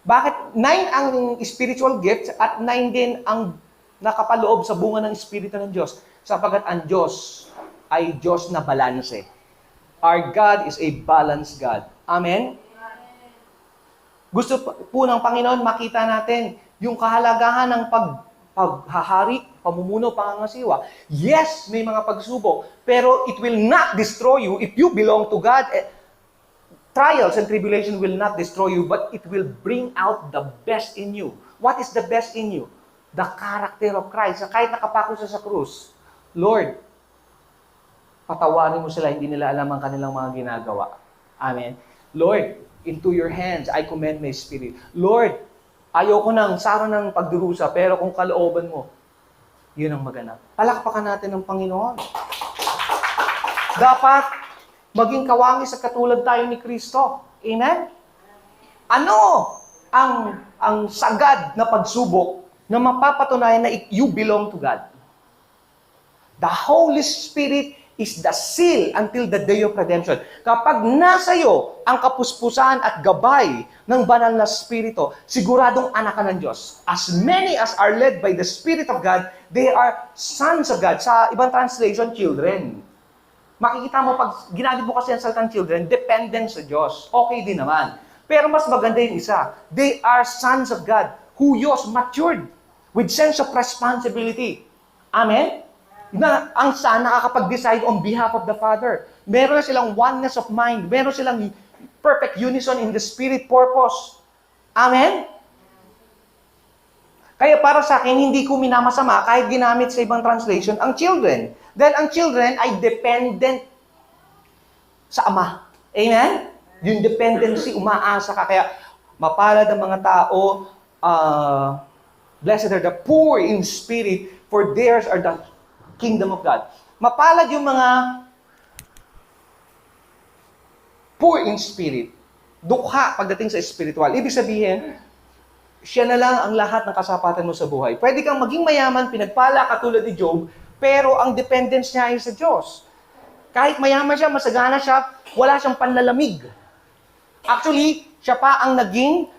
Bakit 9 ang spiritual gifts at 9 din ang nakapaloob sa bunga ng Espiritu ng Diyos? Sapagkat ang Diyos ay Diyos na balanse. Our God is a balanced God. Amen? Gusto po ng Panginoon makita natin yung kahalagahan ng paghahari, pamumuno, pangangasiwa. Yes, may mga pagsubok, pero it will not destroy you if you belong to God. Trials and tribulation will not destroy you, but it will bring out the best in you. What is the best in you? The character of Christ. Kahit nakapako siya sa krus, Lord, patawarin mo sila, hindi nila alam ang kanilang mga ginagawa. Amen. Lord, into your hands, I commend my spirit. Lord, ayoko nang sara ng pagdurusa, pero kung kalooban mo, yun ang maganap. Palakpakan natin ng Panginoon. Dapat maging kawangis at katulad tayo ni Kristo. Amen? Ano ang sagad na pagsubok na mapapatunayan na you belong to God? The Holy Spirit is the seal until the day of redemption. Kapag nasa iyo ang kapuspusan at gabay ng banal na Espiritu, siguradong anak ka ng Diyos. As many as are led by the Spirit of God, they are sons of God. Sa ibang translation, children. Makikita mo, pag ginamit mo kasi ang salitang children, dependent sa Diyos. Okay din naman. Pero mas maganda yung isa. They are sons of God, who matured with sense of responsibility. Amen? Na ang Son nakakapag-decide on behalf of the Father. Meron na silang oneness of mind. Meron silang perfect unison in the Spirit purpose. Amen? Kaya para sa akin, hindi ko minamasama kahit ginamit sa ibang translation ang children. Dahil ang children ay dependent sa Ama. Amen? Yung dependency, umaasa ka. Kaya mapalad ang mga tao, blessed are the poor in spirit, for theirs are the kingdom of God. Mapalad yung mga poor in spirit, dukha pagdating sa spiritual. Ibig sabihin, siya na lang ang lahat ng kasapatan mo sa buhay. Pwede kang maging mayaman, pinagpala katulad ni Job, pero ang dependence niya ay sa Diyos. Kahit mayaman siya, masagana siya, wala siyang panlalamig. Actually, siya pa ang naging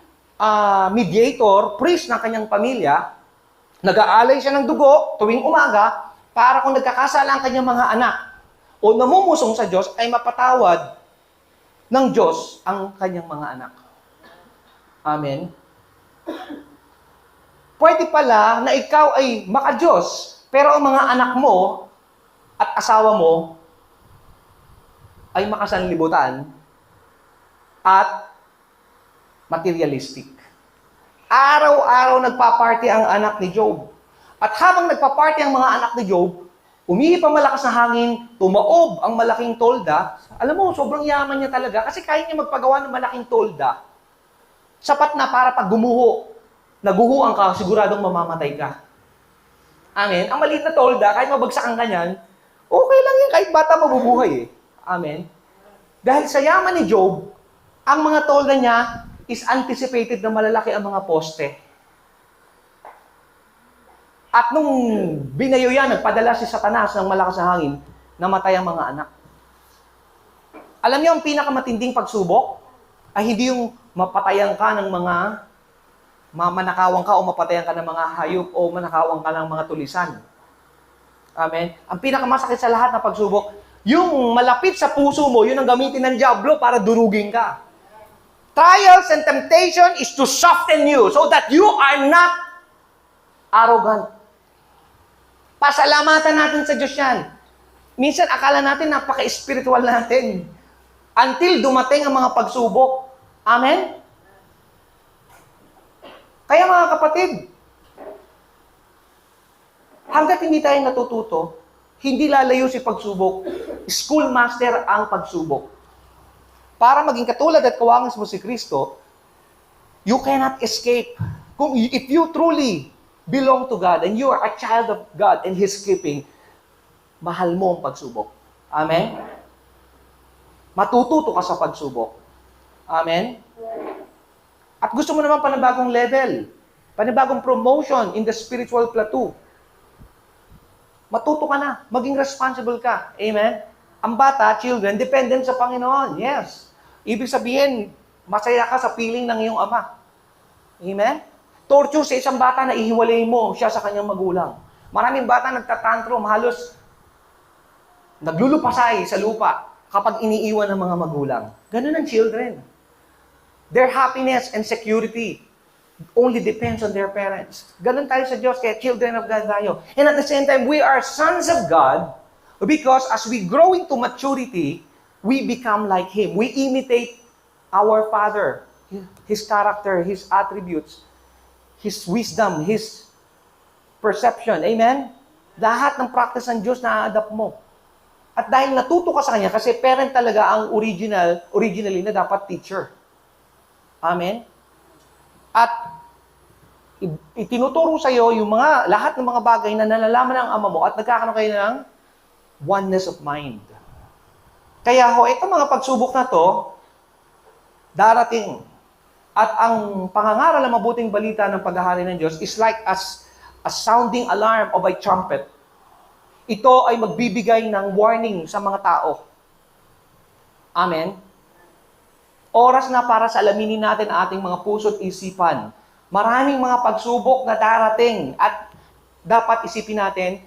mediator, priest ng kanyang pamilya, nag-aalay siya ng dugo tuwing umaga, para kung nagkakasala ang kanyang mga anak o namumusong sa Diyos, ay mapatawad ng Diyos ang kanyang mga anak. Amen? Pwede pala na ikaw ay maka-Diyos, pero ang mga anak mo at asawa mo ay makasanlibutan at materialistic. Araw-araw nagpa-party ang anak ni Job. At habang nagpa-party ang mga anak ni Job, umihip ang malakas na hangin, tumaob ang malaking tolda. Alam mo, sobrang yaman niya talaga kasi kaya niya magpagawa ng malaking tolda. Sapat na para pag naguhuan ka, siguradong mamamatay ka. Amen? Ang maliit na tolda, kahit mabagsakan ka niyan, Okay lang yan, kahit bata mabubuhay eh. Amen? Dahil sa yaman ni Job, ang mga tolda niya is anticipated na malalaki ang mga poste. At nung binayo yan, nagpadala si Satanas ng malakas na hangin, namatay ang mga anak. Alam niyo, ang pinakamatinding pagsubok ay hindi yung mapatayan ka ng mga manakawan ka o mapatayan ka ng mga hayop o manakawan ka ng mga tulisan. Amen? Ang pinakamasakit sa lahat na pagsubok, yung malapit sa puso mo, yun ang gamitin ng diablo para durugin ka. Trials and temptation is to soften you so that you are not arrogant. Pasalamatan natin sa Diyos yan. Minsan, akala natin napaka-spiritual natin. Until dumating ang mga pagsubok. Amen? Kaya mga kapatid, hanggat hindi tayo natututo, hindi lalayo si pagsubok. Schoolmaster ang pagsubok. Para maging katulad at kawangas mo si Kristo, you cannot escape. If you truly belong to God and you are a child of God and His keeping, mahal mo ang pagsubok. Amen? Matututo ka sa pagsubok. Amen? At gusto mo naman panibagong level, panibagong promotion in the spiritual plateau. Matuto ka na, maging responsible ka. Amen? Ang bata, children, dependent sa Panginoon. Yes. Ibig sabihin, masaya ka sa piling ng iyong ama. Amen? Torture sa isang bata na ihiwalay mo siya sa kanyang magulang. Maraming bata nagtatantrum, halos naglulupasay sa lupa kapag iniiwan ng mga magulang. Ganun ang children. Their happiness and security only depends on their parents. Ganun tayo sa Diyos, kaya children of God tayo. And at the same time, we are sons of God because as we grow into maturity, we become like Him. We imitate our Father, His character, His attributes, His wisdom, His perception. Amen? Lahat ng practice ng Diyos na-adapt mo. At dahil natuto ka sa Kanya, kasi parent talaga ang originally na dapat teacher. Amen? At itinuturo sa iyo yung lahat ng mga bagay na nalalaman ng ama mo at nagkakaroon kayo ng oneness of mind. Kaya itong mga pagsubok na to, darating. At ang pangangaral ng mabuting balita ng paghahari ng Diyos is like as a sounding alarm of a trumpet. Ito ay magbibigay ng warning sa mga tao. Amen? Oras na para sa alaminin natin ang ating mga puso at isipan. Maraming mga pagsubok na darating at dapat isipin natin,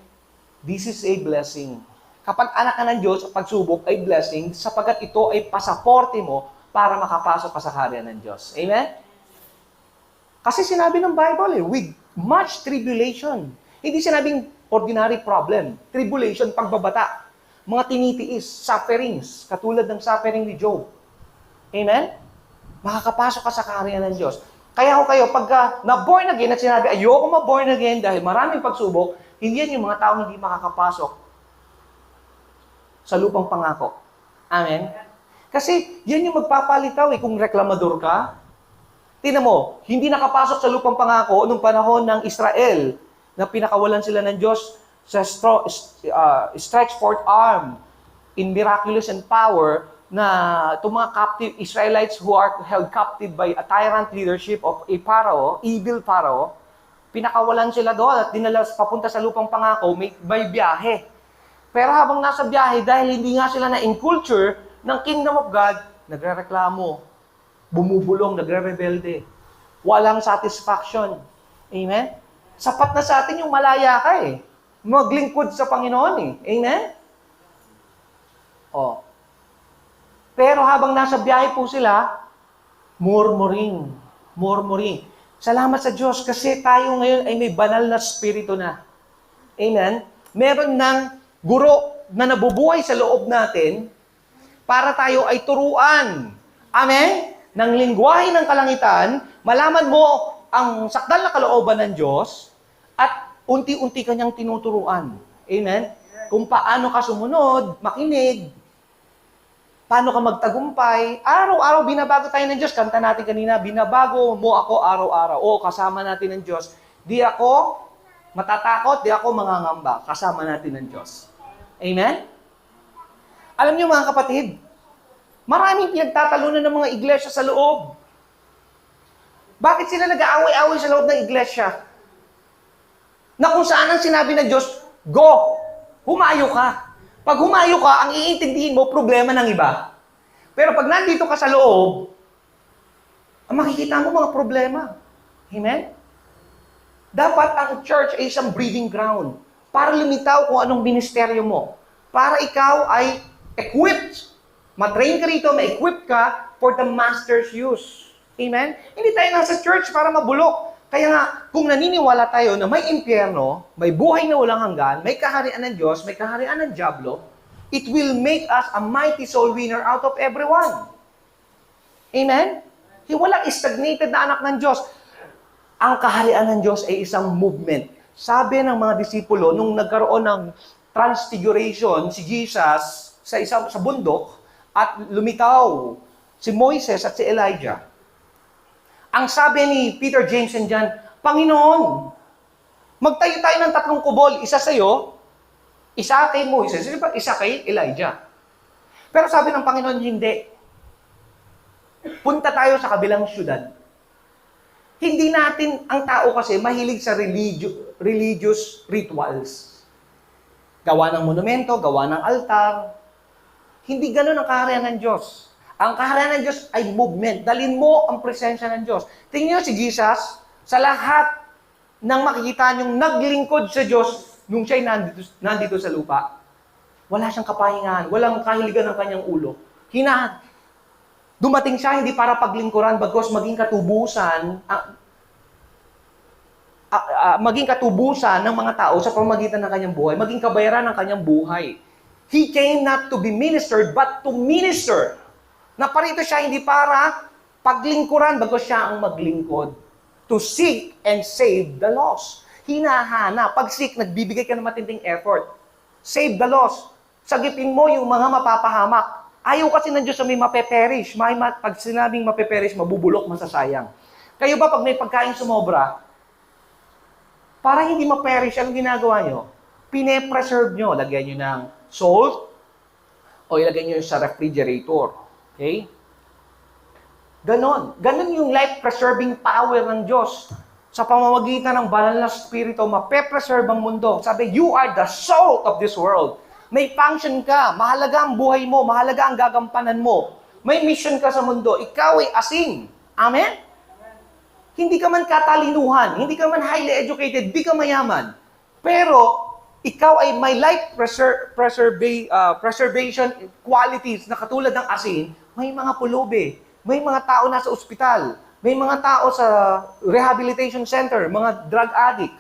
this is a blessing. Kapag anak ka ng Diyos, ang pagsubok ay blessing sapagkat ito ay pasaporte mo para makapasok ka sa kaharian ng Diyos. Amen? Kasi sinabi ng Bible with much tribulation. Hindi sinabing ordinary problem. Tribulation, pagbabata. Mga tinitiis, sufferings, katulad ng suffering ni Job. Amen? Makakapasok ka sa kaharian ng Diyos. Kaya kayo, pagka na-born again at sinabi, ayoko ma-born again dahil maraming pagsubok, hindi yan yung mga taong hindi makakapasok sa lupang pangako. Amen? Kasi yan yung magpapalitaw kung reklamador ka. Tingnan mo, hindi nakapasok sa lupang pangako nung panahon ng Israel na pinakawalan sila ng Diyos sa stretched forth arm in miraculous and power na itong mga captive Israelites who are held captive by a tyrant leadership of a Pharaoh, evil Pharaoh, pinakawalan sila doon at dinala papunta sa lupang pangako, may biyahe. Pero habang nasa biyahe, dahil hindi nga sila na-inculture ng Kingdom of God, nagrereklamo, bumubulong, nagre-rebelde, walang satisfaction. Amen? Sapat na sa atin yung malaya ka maglingkod sa Panginoon Amen? Pero habang nasa biyahe po sila, murmuring. Salamat sa Diyos kasi tayo ngayon ay may banal na spirito na. Amen? Meron ng guro na nabubuhay sa loob natin para tayo ay turuan. Amen? Ng lingwahe ng kalangitan, malaman mo ang sakdal na kalooban ng Diyos at unti-unti kanyang tinuturuan. Amen? Kung paano ka sumunod, makinig, paano ka magtagumpay, araw-araw binabago tayo ng Diyos. Kanta natin kanina, binabago mo ako araw-araw. Kasama natin ng Diyos. Di ako matatakot, di ako mangangamba. Kasama natin ng Diyos. Amen? Alam niyo mga kapatid, maraming pinagtatalunan ng mga iglesia sa loob. Bakit sila nag-aaway-aaway sa loob ng iglesia? Na kung saan ang sinabi ng Diyos, go, humayo ka. Pag humayo ka, ang iintindihin mo, problema ng iba. Pero pag nandito ka sa loob, ang makikita mo mga problema. Amen? Dapat ang church ay isang breeding ground para lumitaw kung anong ministeryo mo. Para ikaw ay equipped. Matrain ka rito, ma-equip ka for the master's use. Amen? Hindi tayo nasa church para mabulok. Kaya nga, kung naniniwala tayo na may impyerno, may buhay na walang hanggan, may kaharian ng Diyos, may kaharian ng Diablo, it will make us a mighty soul winner out of everyone. Amen? Walang stagnated na anak ng Diyos. Ang kaharian ng Diyos ay isang movement. Sabi ng mga disipulo, nung nagkaroon ng transfiguration, si Jesus sa bundok, at lumitaw si Moises at si Elijah, ang sabi ni Peter, James, and John, Panginoon, magtayo tayo ng 3 kubol, isa sa'yo, isa kay Moises, isa kay Elijah. Pero sabi ng Panginoon, hindi. Punta tayo sa kabilang syudad. Hindi natin, ang tao kasi, mahilig sa religious rituals. Gawa ng monumento, gawa ng altar. Hindi ganun ang kaharian ng Diyos. Ang kaharian ng Diyos ay movement. Dalin mo ang presensya ng Diyos. Tingnan niyo si Jesus, sa lahat ng makikita niyong naglingkod sa Diyos nung siya'y nandito sa lupa, wala siyang kapahingahan, walang kahiligan ng kanyang ulo. Dumating siya hindi para paglingkuran, bagos maging katubusan ng mga tao sa pamamagitan ng kanyang buhay, maging kabayaran ng kanyang buhay. He came not to be ministered, but to minister. Naparito siya hindi para paglingkuran, bagos siya ang maglingkod. To seek and save the lost. Hinahana. Pag seek, nagbibigay ka ng matinding effort. Save the lost. Sagipin mo yung mga mapapahamak. Ayaw kasi ng Diyos na may mapeperish. Pag sinabing mapeperish, mabubulok, masasayang. Kayo ba pag may pagkain sumobra, para hindi maperish, ang ginagawa nyo? Pine-preserve nyo. Lagyan nyo ng salt o ilagay nyo sa refrigerator. Okay? Ganon. Ganon yung life-preserving power ng Diyos. Sa pamamagitan ng banal na spirito, mape-preserve ang mundo. Sabi, you are the salt of this world. May function ka. Mahalaga ang buhay mo. Mahalaga ang gagampanan mo. May mission ka sa mundo. Ikaw ay asin. Amen? Hindi ka man katalinuhan. Hindi ka man highly educated. Di ka mayaman. Pero, ikaw ay may life preservation qualities na katulad ng asin. May mga pulubi. May mga tao nasa ospital. May mga tao sa rehabilitation center. Mga drug addict.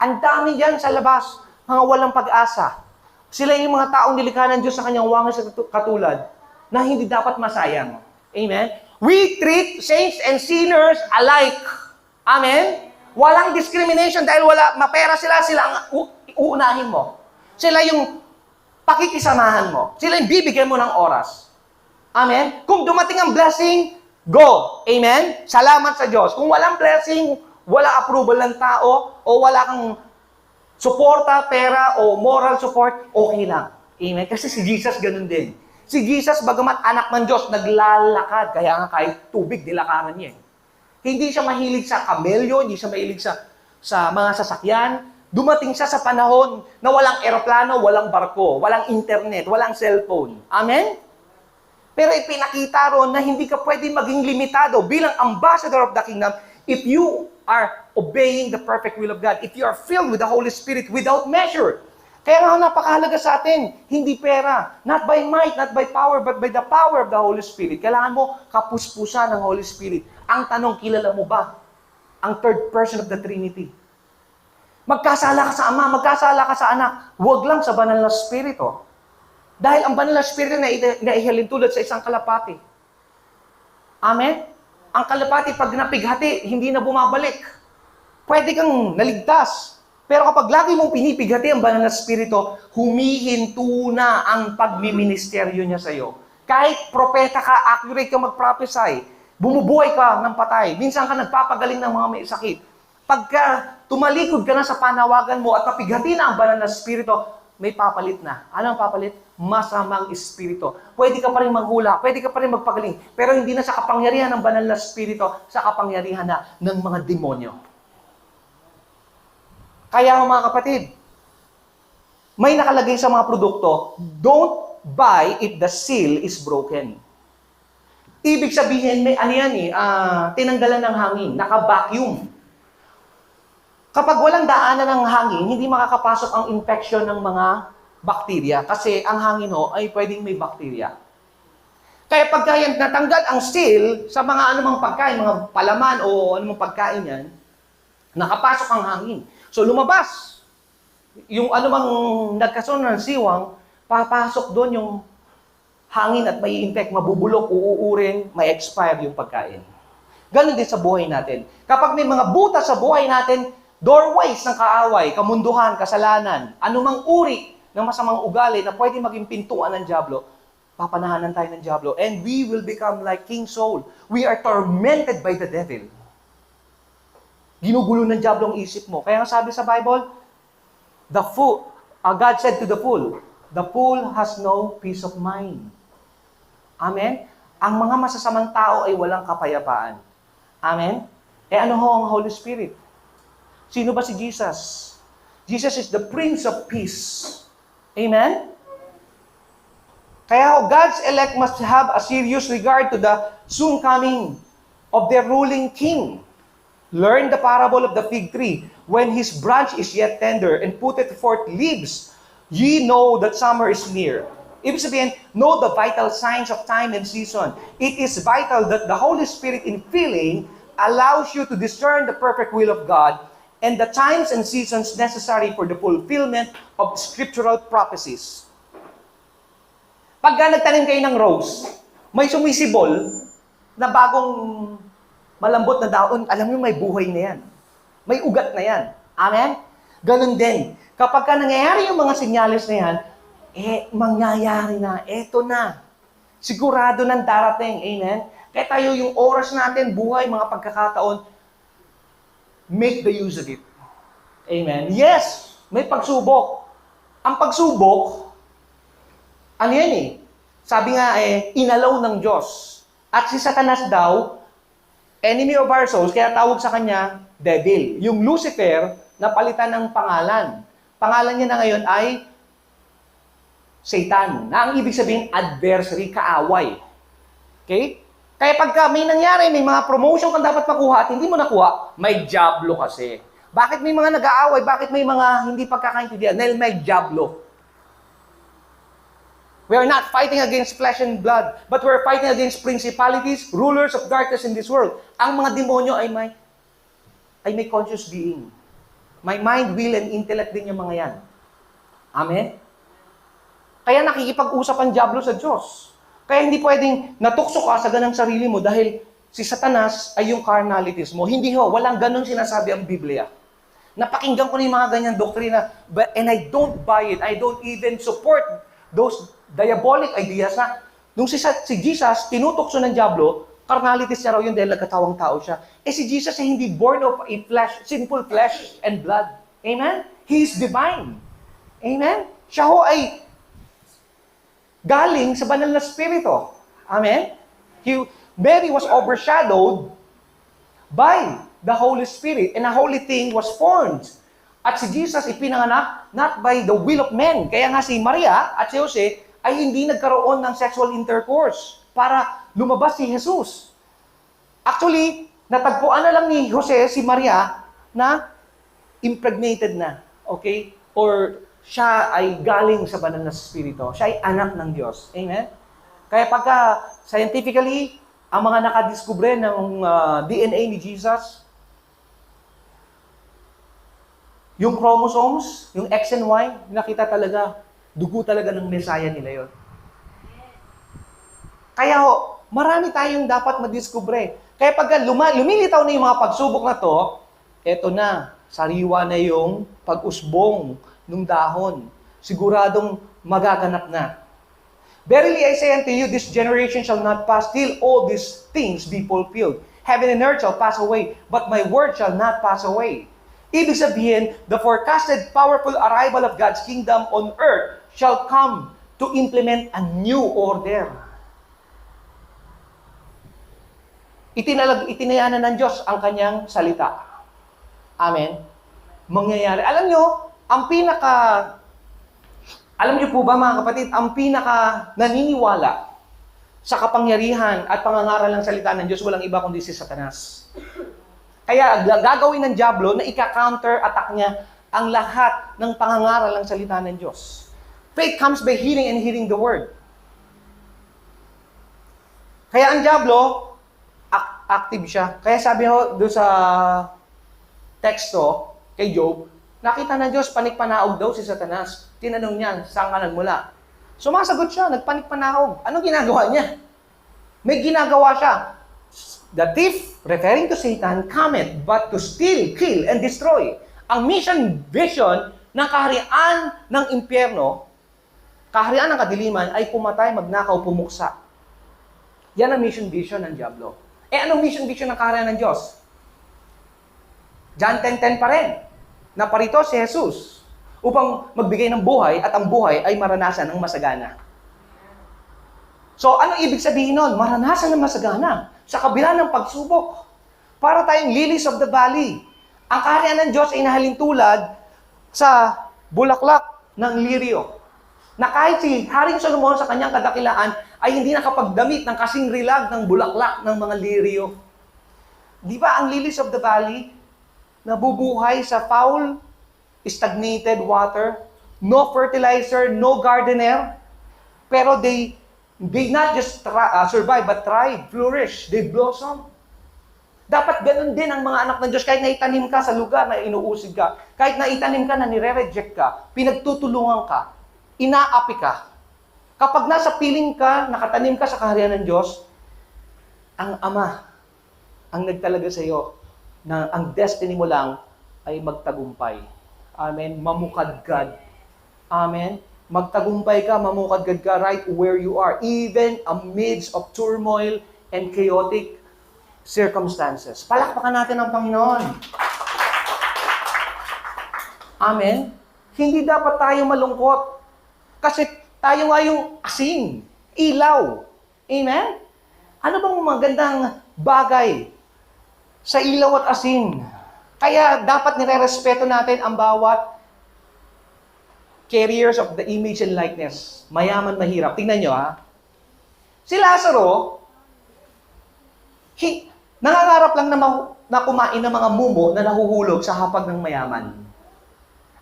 Ang dami dyan sa labas. Mga walang pag-asa. Sila yung mga taong nilikha ng Diyos sa kanyang wangas at katulad na hindi dapat masayang. Amen? We treat saints and sinners alike. Amen? Walang discrimination dahil mapera sila ang uunahin mo. Sila yung pakikisamahan mo. Sila yung bibigyan mo ng oras. Amen? Kung dumating ang blessing, go. Amen? Salamat sa Diyos. Kung walang blessing, wala approval ng tao, o wala kang suporta, pera, o moral support, okay lang. Amen? Kasi si Jesus ganun din. Si Jesus, bagamat anak ng Diyos, naglalakad. Kaya nga kahit tubig, nilakaran niya. Hindi siya mahilig sa kamelyo, hindi siya mahilig sa mga sasakyan. Dumating siya sa panahon na walang eroplano, walang barko, walang internet, walang cellphone. Amen? Pero ipinakita ron na hindi ka pwede maging limitado bilang ambassador of the kingdom if you are obeying the perfect will of God, if you are filled with the Holy Spirit without measure. Kaya nga napakahalaga sa atin, hindi pera, not by might, not by power, but by the power of the Holy Spirit. Kailangan mo kapuspusan ng Holy Spirit. Ang tanong, kilala mo ba ang third person of the Trinity? Magkasala ka sa Ama, magkasala ka sa Anak, huwag lang sa banal na Espiritu. Dahil ang banal na Espiritu na ihalin tulad sa isang kalapati. Amen? Ang kalapati, pag napighati, hindi na bumabalik. Pwede kang naligtas. Pero kapag lagi mong pinipighati ang banal na Espiritu, humihinto na ang pagmiministeryo niya sa iyo. Kahit propeta ka, accurate ka mag-prophesy, bumubuhay ka ng patay, minsan ka nagpapagaling ng mga may sakit. Pagka tumalikod ka na sa panawagan mo at napighati na ang banal na Espiritu, may papalit na. Ano ang papalit? Masamang espiritu. Pwede ka pa rin manghula, pwede ka pa rin magpagaling, pero hindi na sa kapangyarihan ng banal na espiritu, sa kapangyarihan na ng mga demonyo. Kaya mga kapatid, may nakalagay sa mga produkto, don't buy if the seal is broken. Ibig sabihin, may tinanggalan ng hangin, naka-vacuum. Kapag walang daanan ng hangin, hindi makakapasok ang infection ng mga bakterya kasi ang hangin ay pwedeng may bakterya. Kaya pagka yan natanggal ang seal sa mga anumang pagkain, mga palaman o anumang pagkain yan, nakapasok ang hangin. So lumabas. Yung anumang nagkasunod ng siwang, papasok doon yung hangin at may infect, mabubulok, uuurin, may expire yung pagkain. Ganon din sa buhay natin. Kapag may mga butas sa buhay natin, doorways ng kaaway, kamunduhan, kasalanan, anumang uri ng masamang ugali na pwede maging pintuan ng dyablo, papanahanan tayo ng dyablo, and we will become like King Saul. We are tormented by the devil. Ginugulo ng dyablo ang isip mo. Kaya nga sabi sa Bible, God said to the fool has no peace of mind. Amen? Ang mga masasamang tao ay walang kapayapaan. Amen? Ano ang Holy Spirit? Sino ba si Jesus? Jesus is the Prince of Peace. Amen? Kaya God's elect must have a serious regard to the soon coming of their ruling king. Learn the parable of the fig tree. When his branch is yet tender and putteth forth leaves, ye know that summer is near. Ibig sabihin, know the vital signs of time and season. It is vital that the Holy Spirit in filling allows you to discern the perfect will of God and the times and seasons necessary for the fulfillment of scriptural prophecies. Pagka nagtanim kayo ng rose, may sumisibol na bagong malambot na daon, alam niyo may buhay na yan. May ugat na yan. Amen? Ganun din. Kapag nangyayari yung mga senyales na yan, mangyayari na. Eto na. Sigurado nang darating. Amen? Kaya tayo yung oras natin, buhay, mga pagkakataon, make the use of it. Amen? Yes, may pagsubok. Ang pagsubok, ano yan Sabi nga inalaw ng Diyos. At si Satanas daw, enemy of our souls, kaya tawag sa kanya, devil. Yung Lucifer, napalitan ng pangalan. Pangalan niya na ngayon ay Satan. Na ang ibig sabihin, adversary, kaaway. Okay? Kaya pagka may nangyari, may mga promotion kang dapat makuha at hindi mo nakuha, may diablo kasi. Bakit may mga nag-aaway? Bakit may mga hindi pagkakaintindihan? Dahil may diablo. We are not fighting against flesh and blood, but we are fighting against principalities, rulers of darkness in this world. Ang mga demonyo ay may conscious being. May mind, will, and intellect din yung mga yan. Amen? Kaya nakikipag-usap ang diablo sa Diyos. Kaya hindi pwedeng natukso ka sa ganang sarili mo dahil si Satanas ay yung carnalities mo. Hindi walang ganun sinasabi ang Biblia. Napakinggan ko na yung mga ganyang doktrina, and I don't buy it. I don't even support those diabolic ideas na nung si Jesus, tinutokso ng diablo, carnalities niya raw yun dahil nagkatawang tao siya. Si Jesus ay hindi born of a sinful flesh and blood. Amen? He is divine. Amen? Siya ay galing sa banal na spirito. Amen? Mary was overshadowed by the Holy Spirit and a holy thing was formed. At si Jesus ipinanganak not by the will of men. Kaya nga si Maria at si Jose ay hindi nagkaroon ng sexual intercourse para lumabas si Jesus. Actually, natagpuan na lang ni Jose si Maria na impregnated na. Okay? Or siya ay galing sa banal na spirito. Siya ay anak ng Diyos. Amen? Kaya pagka scientifically, ang mga nakadiskubre ng DNA ni Jesus, yung chromosomes, yung X and Y, nakita talaga, dugo talaga ng Messiah nila yon. Kaya marami tayong dapat madiskubre. Kaya pagka lumilitaw na yung mga pagsubok na to, eto na, sariwa na yung pag-usbong ng dahon. Siguradong magaganap na. Verily I say unto you, this generation shall not pass till all these things be fulfilled. Heaven and earth shall pass away, but my word shall not pass away. Ibig sabihin, the forecasted powerful arrival of God's kingdom on earth shall come to implement a new order. Itinayana ng Diyos ang kanyang salita. Amen? Mangyayari. Alam niyo po ba mga kapatid, ang pinaka naniniwala sa kapangyarihan at pangangaral ng salita ng Diyos, walang iba kundi si Satanas. Kaya gagawin ng Diablo na ika-counter-attack niya ang lahat ng pangangaral ng salita ng Diyos. Faith comes by hearing and hearing the word. Kaya ang Diablo, active siya. Kaya sabi ho doon sa teksto kay Job, nakita ng Diyos, panikpanaog daw si Satanas. Tinanong niya, saan ka nagmula? Sumasagot siya, nagpanikpanaog. Anong ginagawa niya? May ginagawa siya. The thief, referring to Satan, cometh but to steal, kill, and destroy. Ang mission vision ng kaharian ng impyerno, kaharian ng kadiliman, ay pumatay, magnakaw, pumuksa. Yan ang mission vision ng Diablo. Anong mission vision ng kaharian ng Diyos? John 10:10 pa rin. Naparito si Jesus upang magbigay ng buhay at ang buhay ay maranasan ng masagana. So, anong ibig sabihin nun? Maranasan ng masagana sa kabila ng pagsubok. Para tayong lilies of the valley. Ang kaharian ng Diyos ay nahalintulad sa bulaklak ng lirio. Na kahit si Haring Solomon sa kanyang kadakilaan ay hindi nakapagdamit ng kasing rilag ng bulaklak ng mga lirio. Di ba ang lilies of the valley nabubuhay sa foul, stagnated water, no fertilizer, no gardener, pero they not just survive, but thrive, flourish, they blossom. Dapat ganun din ang mga anak ng Diyos. Kahit naitanim ka sa lugar na inuusig ka, kahit naitanim ka na nire-reject ka, pinagtutulungan ka, inaapi ka. Kapag nasa piling ka, nakatanim ka sa kaharian ng Diyos, ang Ama ang nagtalaga sa iyo na ang destiny mo lang ay magtagumpay. Amen? Mamukadkad. Amen? Magtagumpay ka, mamukadkad ka right where you are, even amidst of turmoil and chaotic circumstances. Palakpakan natin ang Panginoon. Amen? Hindi dapat tayo malungkot. Kasi tayo nga yung asin, ilaw. Amen? Ano bang magandang bagay sa ilaw at asin? Kaya dapat nire-respeto natin ang bawat carriers of the image and likeness. Mayaman, mahirap. Tingnan nyo ha. Si Lazaro, nangangarap lang na kumain ng mga mumo na nahuhulog sa hapag ng mayaman.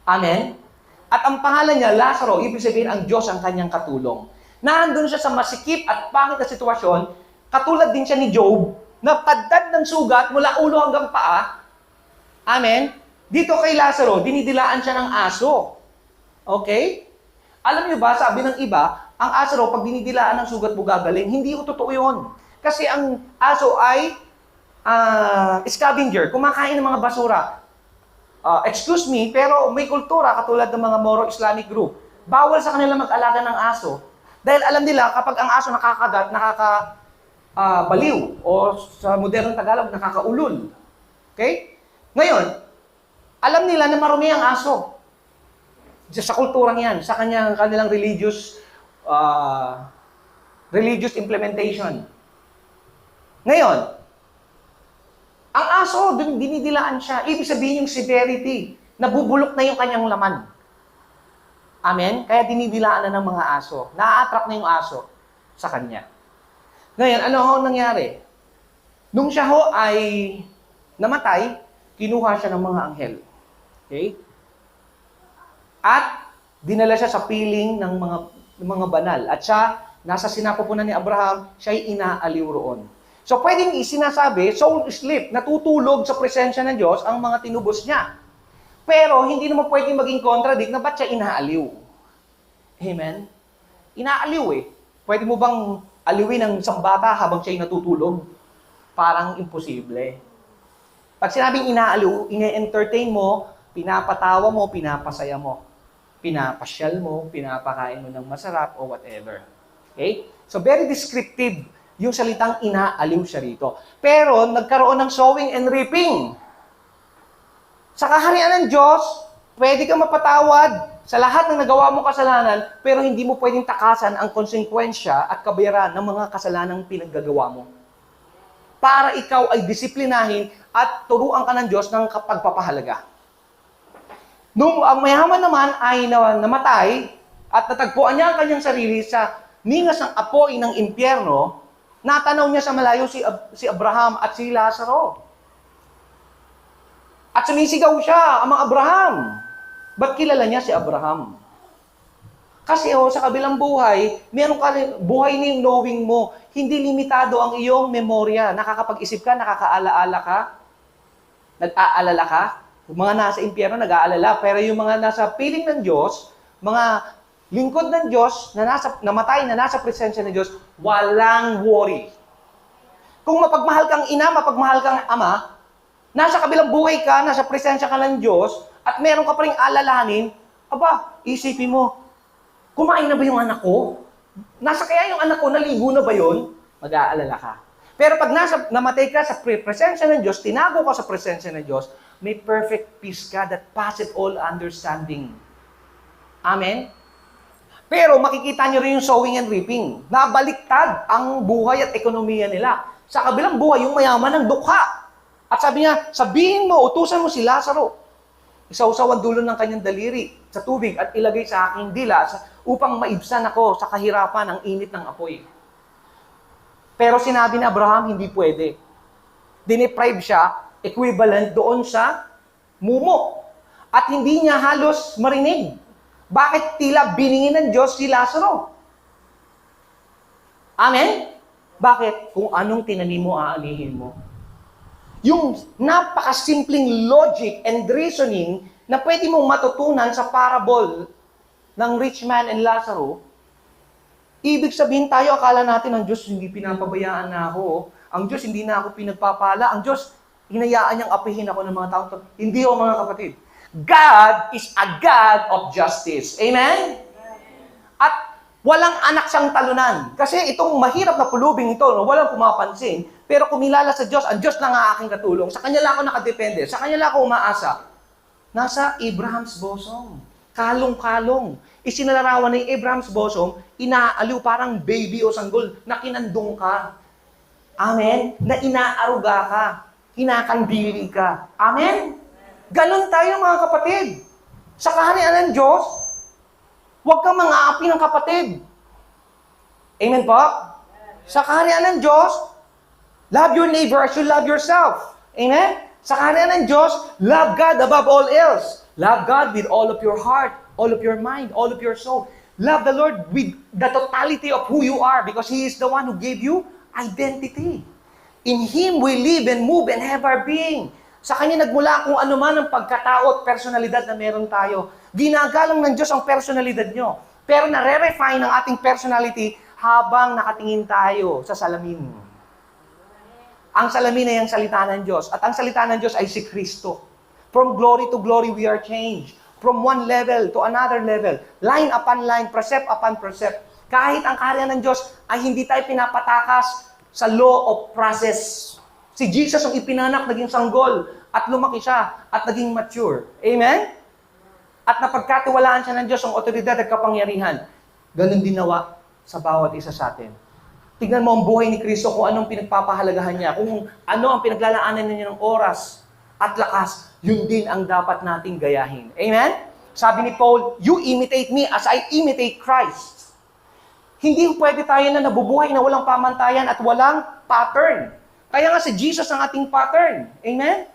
Amen? At ang pangalan niya, Lazaro, ibig sabihin ang Diyos ang kanyang katulong. Nandun siya sa masikip at pangit na sitwasyon, katulad din siya ni Job, na padad ng sugat mula ulo hanggang paa. Amen? Dito kay Lazaro, dinidilaan siya ng aso. Okay? Alam niyo ba, sabi ng iba, ang aso raw, pag dinidilaan ng sugat mo gagaling, hindi ko totoo yun. Kasi ang aso ay scavenger, kumakain ng mga basura. Excuse me, pero may kultura katulad ng mga Moro-Islamic group. Bawal sa kanila mag-alaga ng aso. Dahil alam nila, kapag ang aso nakakagat, baliw, o sa modernong Tagalog, nakakaulol. Okay? Ngayon, alam nila na marumi ang aso. Sa kulturang yan, sa kanilang religious implementation. Ngayon, ang aso, dinidilaan siya. Ibig sabihin yung severity, nabubulok na yung kanyang laman. Amen? Kaya dinidilaan na ng mga aso. Na-attract na yung aso sa kanya. Ngayon, ano ho nangyari? Nung siya ho ay namatay, kinuha siya ng mga anghel. Okay? At dinala siya sa piling ng mga banal. At siya, nasa sinapupunan ni Abraham, siya'y inaaliw roon. So, pwedeng sinasabi, soul sleep, natutulog sa presensya ng Diyos ang mga tinubos niya. Pero, hindi naman pwedeng maging contradict na ba't siya inaaliw? Amen? Inaaliw eh. Pwede mo bang aliwin ng isang bata habang siya'y natutulog? Parang imposible. Pag sinabing inaaliw, ine-entertain mo, pinapatawa mo, pinapasaya mo. Pinapasyal mo, pinapakain mo ng masarap o whatever. Okay? So, very descriptive yung salitang inaaliw siya rito. Pero, nagkaroon ng sowing and reaping. Sa kaharian ng Diyos, pwede kang mapatawad sa lahat ng nagawa mo kasalanan, pero hindi mo pwedeng takasan ang konsekwensya at kabayaran ng mga kasalanang pinaggagawa mo. Para ikaw ay disiplinahin at turuan ka ng Diyos ng pagpapahalaga. Nung ang mayaman naman ay namatay at natagpuan niya ang kanyang sarili sa ningas ng apoy ng impyerno, natanaw niya sa malayo si Abraham at si Lazaro. At sumisigaw siya, Amang Abraham. Ba't kilala niya si Abraham? Kasi sa kabilang buhay, meron ka buhay ni knowing mo. Hindi limitado ang iyong memorya. Nakakapag-isip ka, nakakaalaala ka, nag-aalala ka. Yung mga nasa impyerno, nag-aalala. Pero yung mga nasa piling ng Diyos, mga lingkod ng Diyos, namatay na nasa presensya ng Diyos, walang worry. Kung mapagmahal kang ina, mapagmahal kang ama, nasa kabilang buhay ka, nasa presensya ka ng Diyos, at meron ka pa rin alalahanin, isipin mo, kumain na ba yung anak ko? Nasa kaya yung anak ko, naligo na ba yun? Mag-aalala ka. Pero pag namatay ka sa presensya ng Diyos, tinago ka sa presensya ng Diyos, may perfect peace ka that passeth all understanding. Amen? Pero makikita nyo rin yung sowing and reaping. Nabaliktad ang buhay at ekonomiya nila. Sa kabilang buhay, yung mayaman ng dukha. At sabi niya, sabihin mo, utusan mo si Lazaro. Isausaw ang dulo ng kanyang daliri sa tubig at ilagay sa aking dila upang maibsan ako sa kahirapan ng init ng apoy. Pero sinabi ni Abraham, hindi pwede. Dineprive siya, equivalent doon sa mumo. At hindi niya halos marinig. Bakit tila biningin ng Diyos si Lazaro? Amen? Bakit? Kung anong tinanim mo, aanihin mo. Yung napakasimpleng logic and reasoning na pwede mong matutunan sa parable ng rich man and Lazaro, ibig sabihin tayo, akala natin ang Diyos hindi pinapabayaan na ako. Ang Diyos hindi na ako pinagpapala. Ang Diyos, hinayaan niyang apihin ako ng mga tao. Hindi ako, mga kapatid. God is a God of justice. Amen? At walang anak siyang talunan. Kasi itong mahirap na pulubing ito, walang pumapansin. Pero kumilala sa Diyos, ang Diyos lang ang aking katulong. Sa Kanya lang ako nakadepende. Sa Kanya lang ako umaasa. Nasa Abraham's bosom. Kalong-kalong. Isinalarawan ng Abraham's bosom, inaaliw parang baby o sanggol na kinandong ka. Amen? Na inaaruga ka. Kinakandili ka. Amen? Ganon tayo mga kapatid. Sa kaharian ng Diyos, huwag kang mang-aapi ng kapatid. Amen po? Sa kaharian ng Diyos, love your neighbor as you love yourself. Amen? Sa kaharian ng Diyos, love God above all else. Love God with all of your heart, all of your mind, all of your soul. Love the Lord with the totality of who you are because He is the one who gave you identity. In Him we live and move and have our being. Sa Kanya nagmula kung ano man ang pagkatao at personalidad na meron tayo. Ginagalang ng Diyos ang personalidad nyo. Pero nare-refine ang ating personality habang nakatingin tayo sa salamin. Ang salamin ay ang salita ng Diyos. At ang salita ng Diyos ay si Kristo. From glory to glory we are changed. From one level to another level. Line upon line, precept upon precept. Kahit ang kaharian ng Diyos ay hindi tayo pinapatakas sa law of process. Si Jesus ang ipinanak, naging sanggol, at lumaki siya, at naging mature. Amen? At napagkatiwalaan siya ng Diyos ang otoridad at kapangyarihan. Ganon din nawa sa bawat isa sa atin. Tignan mo ang buhay ni Kristo kung anong pinagpapahalagahan niya, kung ano ang pinaglalaanan niya ng oras at lakas, yun din ang dapat nating gayahin. Amen? Sabi ni Paul, you imitate me as I imitate Christ. Hindi pwede tayo na nabubuhay na walang pamantayan at walang pattern. Kaya nga si Jesus ang ating pattern. Amen?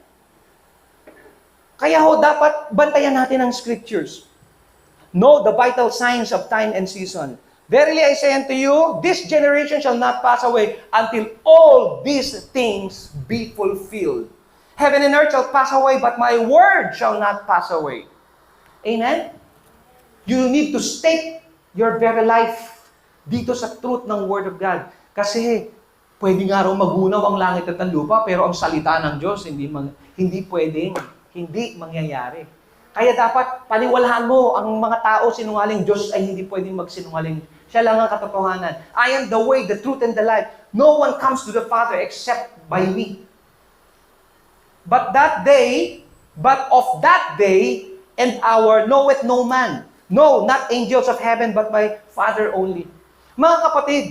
Kaya dapat bantayan natin ang scriptures. Know the vital signs of time and season. Verily I say unto you, this generation shall not pass away until all these things be fulfilled. Heaven and earth shall pass away, but my word shall not pass away. Amen? You need to stake your very life dito sa truth ng Word of God. Kasi pwede nga raw magunaw ang langit at ang lupa, pero ang salita ng Diyos hindi pwedeng, hindi mangyayari. Kaya dapat paniwalaan mo ang mga tao sinungaling. Diyos ay hindi pwedeng magsinungaling. Siya lang ang katotohanan. I am the way, the truth, and the life. No one comes to the Father except by me. But that day, But of that day and hour knoweth no man. No, not angels of heaven, but my Father only. Mga kapatid,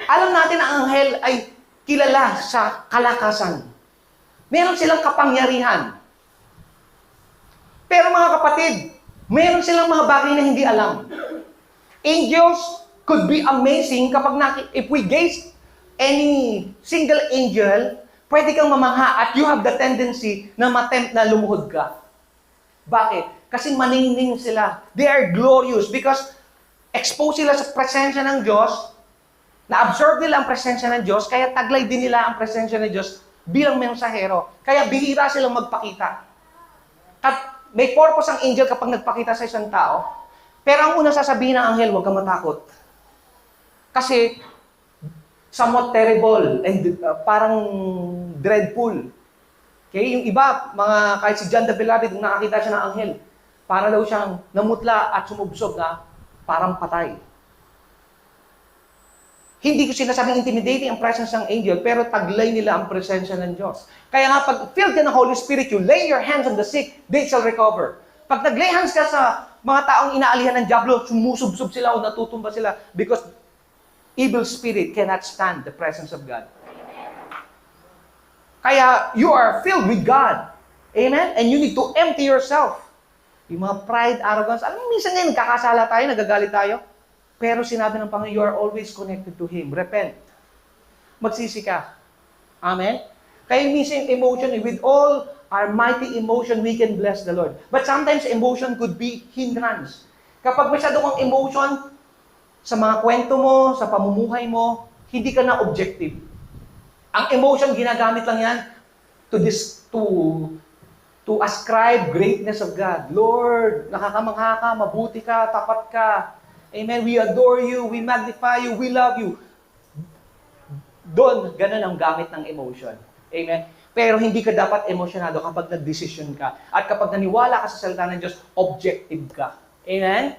alam natin ang anghel ay kilala sa kalakasan. Meron silang kapangyarihan. Pero mga kapatid, meron silang mga bagay na hindi alam. Angels could be amazing kapag if we gaze any single angel, pwede kang mamangha at you have the tendency na matempt na lumuhod ka. Bakit? Kasi maningning sila. They are glorious because exposed sila sa presensya ng Diyos, na-absorb nila ang presensya ng Diyos, kaya taglay din nila ang presensya ng Diyos bilang mensahero. Kaya bihira silang magpakita. At may purpose ang angel kapag nagpakita sa isang tao. Pero ang unang sasabihin ng anghel, huwag kang matakot. Kasi somewhat terrible and parang dreadful. Okay? Yung iba, kahit si John the Beloved, nung nakakita siya ng anghel, para daw siyang namutla at sumubsob na parang patay. Hindi ko sinasabing intimidating ang presence ng angel, pero taglay nila ang presensya ng Diyos. Kaya nga, pag filled ka ng Holy Spirit, you lay your hands on the sick, they shall recover. Pag naglay hands ka sa mga taong inaalihan ng Diablo, sumusubsob sila o natutumba sila because evil spirit cannot stand the presence of God. Kaya you are filled with God. Amen? And you need to empty yourself. Yung mga pride, arrogance, alam mo, minsan ngayon, kakasala tayo, nagagalit tayo. Pero sinabi ng Panginoon, you are always connected to Him. Repent. Magsisi ka. Amen? Kaya minsan emotion, with all our mighty emotion, we can bless the Lord. But sometimes emotion could be hindrance. Kapag masyado kang emotion, sa mga kwento mo, sa pamumuhay mo, hindi ka na objective. Ang emotion, ginagamit lang yan to ascribe greatness of God. Lord, nakakamangha ka, mabuti ka, tapat ka. Amen. We adore you, we magnify you, we love you. Doon, ganun ang gamit ng emotion. Amen. Pero hindi ka dapat emosyonado kapag nag-decision ka. At kapag naniwala ka sa salita ng Diyos, objective ka. Amen.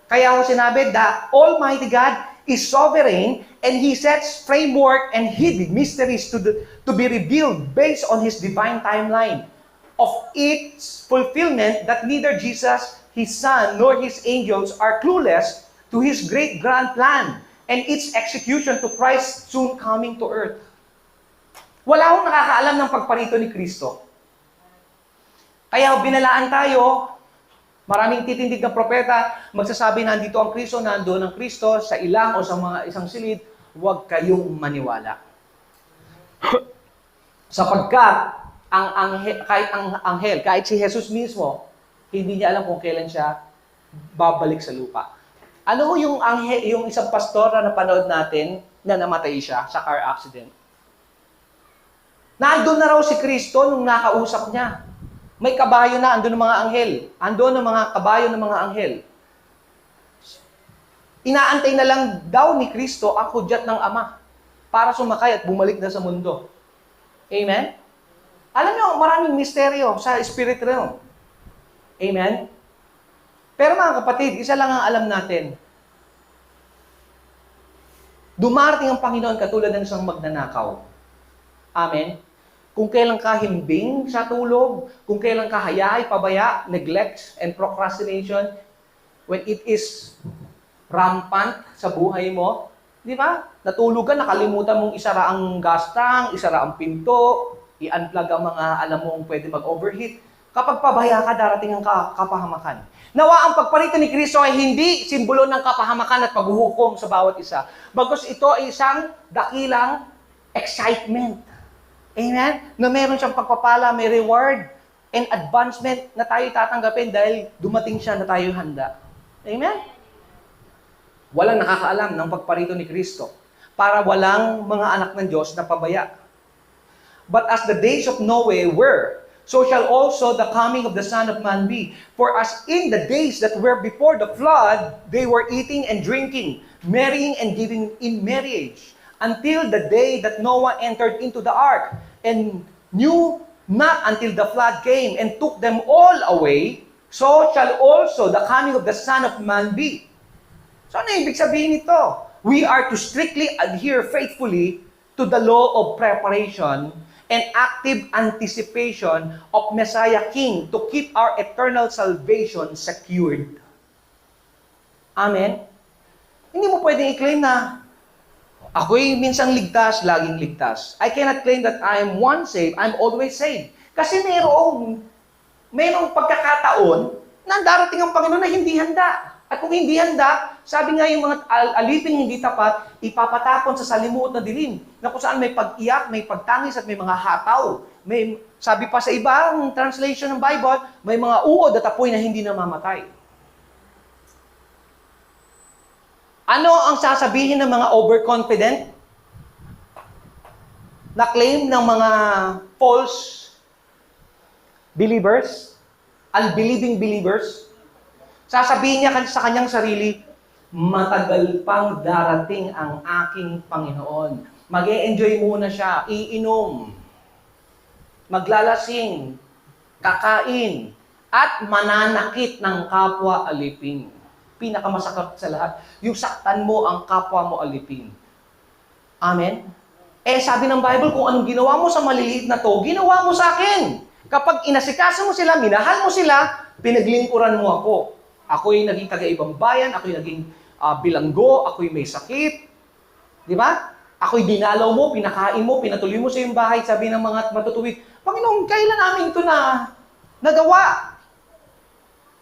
Kaya ako sinabi, the Almighty God is sovereign and He sets framework and hidden mysteries to be revealed based on His divine timeline of its fulfillment that neither Jesus, His Son, nor His angels are clueless to His great grand plan and its execution to Christ's soon coming to earth. Wala akong nakakaalam ng pagparito ni Kristo. Kaya binalaan tayo. Maraming titindig ng propeta, magsasabi na nandito ang Kristo, nandoon ang Kristo, sa ilang o sa mga isang silid, huwag kayong maniwala. Sapagkat, kahit si Jesus mismo, hindi niya alam kung kailan siya babalik sa lupa. Ano yung yung isang pastor na napanood natin na namatay siya sa car accident? Nandun na raw si Kristo nung nakausap niya. May kabayo na, andun ng mga anghel. Andun ng mga kabayo ng mga anghel. Inaantay na lang daw ni Kristo ang hudyat ng Ama para sumakay at bumalik na sa mundo. Amen? Alam niyo, maraming misteryo sa spirit realm. Amen? Pero mga kapatid, isa lang ang alam natin. Dumarating ang Panginoon katulad ng isang magnanakaw. Amen? Kung kailan ka himbing sa tulog, kung kailan ka hayay, pabaya, neglect, and procrastination, when it is rampant sa buhay mo, di ba? Natulog ka, nakalimutan mong isara ang gas tank, isara ang pinto, i-unplug ang mga alam mong pwede mag-overheat. Kapag pabaya ka, darating ang kapahamakan. Nawa ang pagparito ni Kristo ay hindi simbolo ng kapahamakan at paghuhukom sa bawat isa. Bagkus ito ay isang dakilang excitement. Amen? Na meron siyang pagpapala, may reward and advancement na tayo tatanggapin dahil dumating siya na tayo handa. Amen? Walang nakakaalam ng pagparito ni Kristo para walang mga anak ng Diyos na pabaya. But as the days of Noah were, so shall also the coming of the Son of Man be. For as in the days that were before the flood, they were eating and drinking, marrying and giving in marriage, until the day that Noah entered into the ark, and knew not until the flood came and took them all away, so shall also the coming of the Son of Man be. So ano ibig sabihin nito? We are to strictly adhere faithfully to the law of preparation and active anticipation of Messiah King to keep our eternal salvation secured. Amen? Hindi mo pwedeng i-claim na ako'y minsang ligtas, laging ligtas. I cannot claim that I am once saved, I'm always saved. Kasi mayroong pagkakataon na darating ang Panginoon na hindi handa. At kung hindi handa, sabi nga yung mga aliping hindi tapat, ipapatapon sa salimuot na dilim, na kung saan may pag-iyak, may pagtangis, at may mga hataw. Sabi pa sa ibang translation ng Bible, may mga uod at apoy na hindi namamatay. Ano ang sasabihin ng mga overconfident na claim ng mga false believers, unbelieving believers? Sasabihin niya sa kanyang sarili, matagal pang darating ang aking Panginoon. Mag-e-enjoy muna siya, iinom, maglalasing, kakain, at mananakit ng kapwa alipin. Pinakamasakit sa lahat, yung saktan mo ang kapwa mo alipin. Amen? Sabi ng Bible, kung anong ginawa mo sa maliliit na to, ginawa mo sa akin. Kapag inasikaso mo sila, minahal mo sila, pinaglingkuran mo ako. Ako'y naging taga-ibang bayan, ako'y naging bilanggo, ako'y may sakit. Di ba? Ako'y dinalaw mo, pinakain mo, pinatuloy mo sa iyong bahay, sabi ng mga matutuwid, Panginoon, kailan namin ito na nagawa?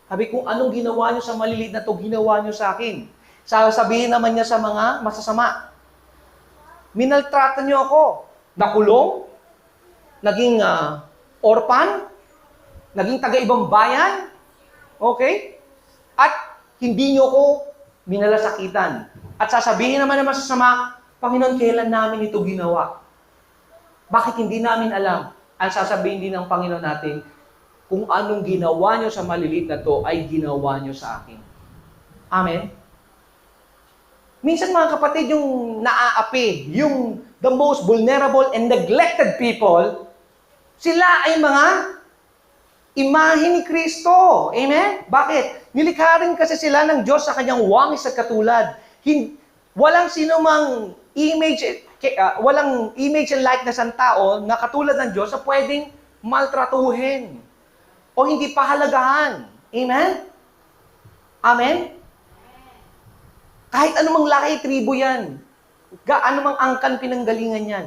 Sabi, kung anong ginawa niyo sa maliliit na to, ginawa niyo sa akin. Sasabihin naman niya sa mga masasama, minaltrata niyo ako, nakulong, naging orphan, naging taga-ibang bayan, okay? At hindi niyo ko minalasakitan. At sasabihin naman ng masasama, Panginoon, kailan namin ito ginawa? Bakit hindi namin alam? Ang sasabihin din ng Panginoon natin, kung anong ginawa niyo sa maliliit na to, ay ginawa niyo sa akin. Amen? Minsan mga kapatid, yung naaapi, yung the most vulnerable and neglected people, sila ay mga imahe ni Kristo. Amen? Bakit? Nilikha rin kasi sila ng Diyos sa kanyang wangis at katulad. Walang sinumang walang image and likeness ng tao na katulad ng Diyos na pwedeng maltratuhin o hindi pahalagahan. Amen? Amen? Kahit anumang laki, tribo yan. Anumang angkan pinanggalingan yan.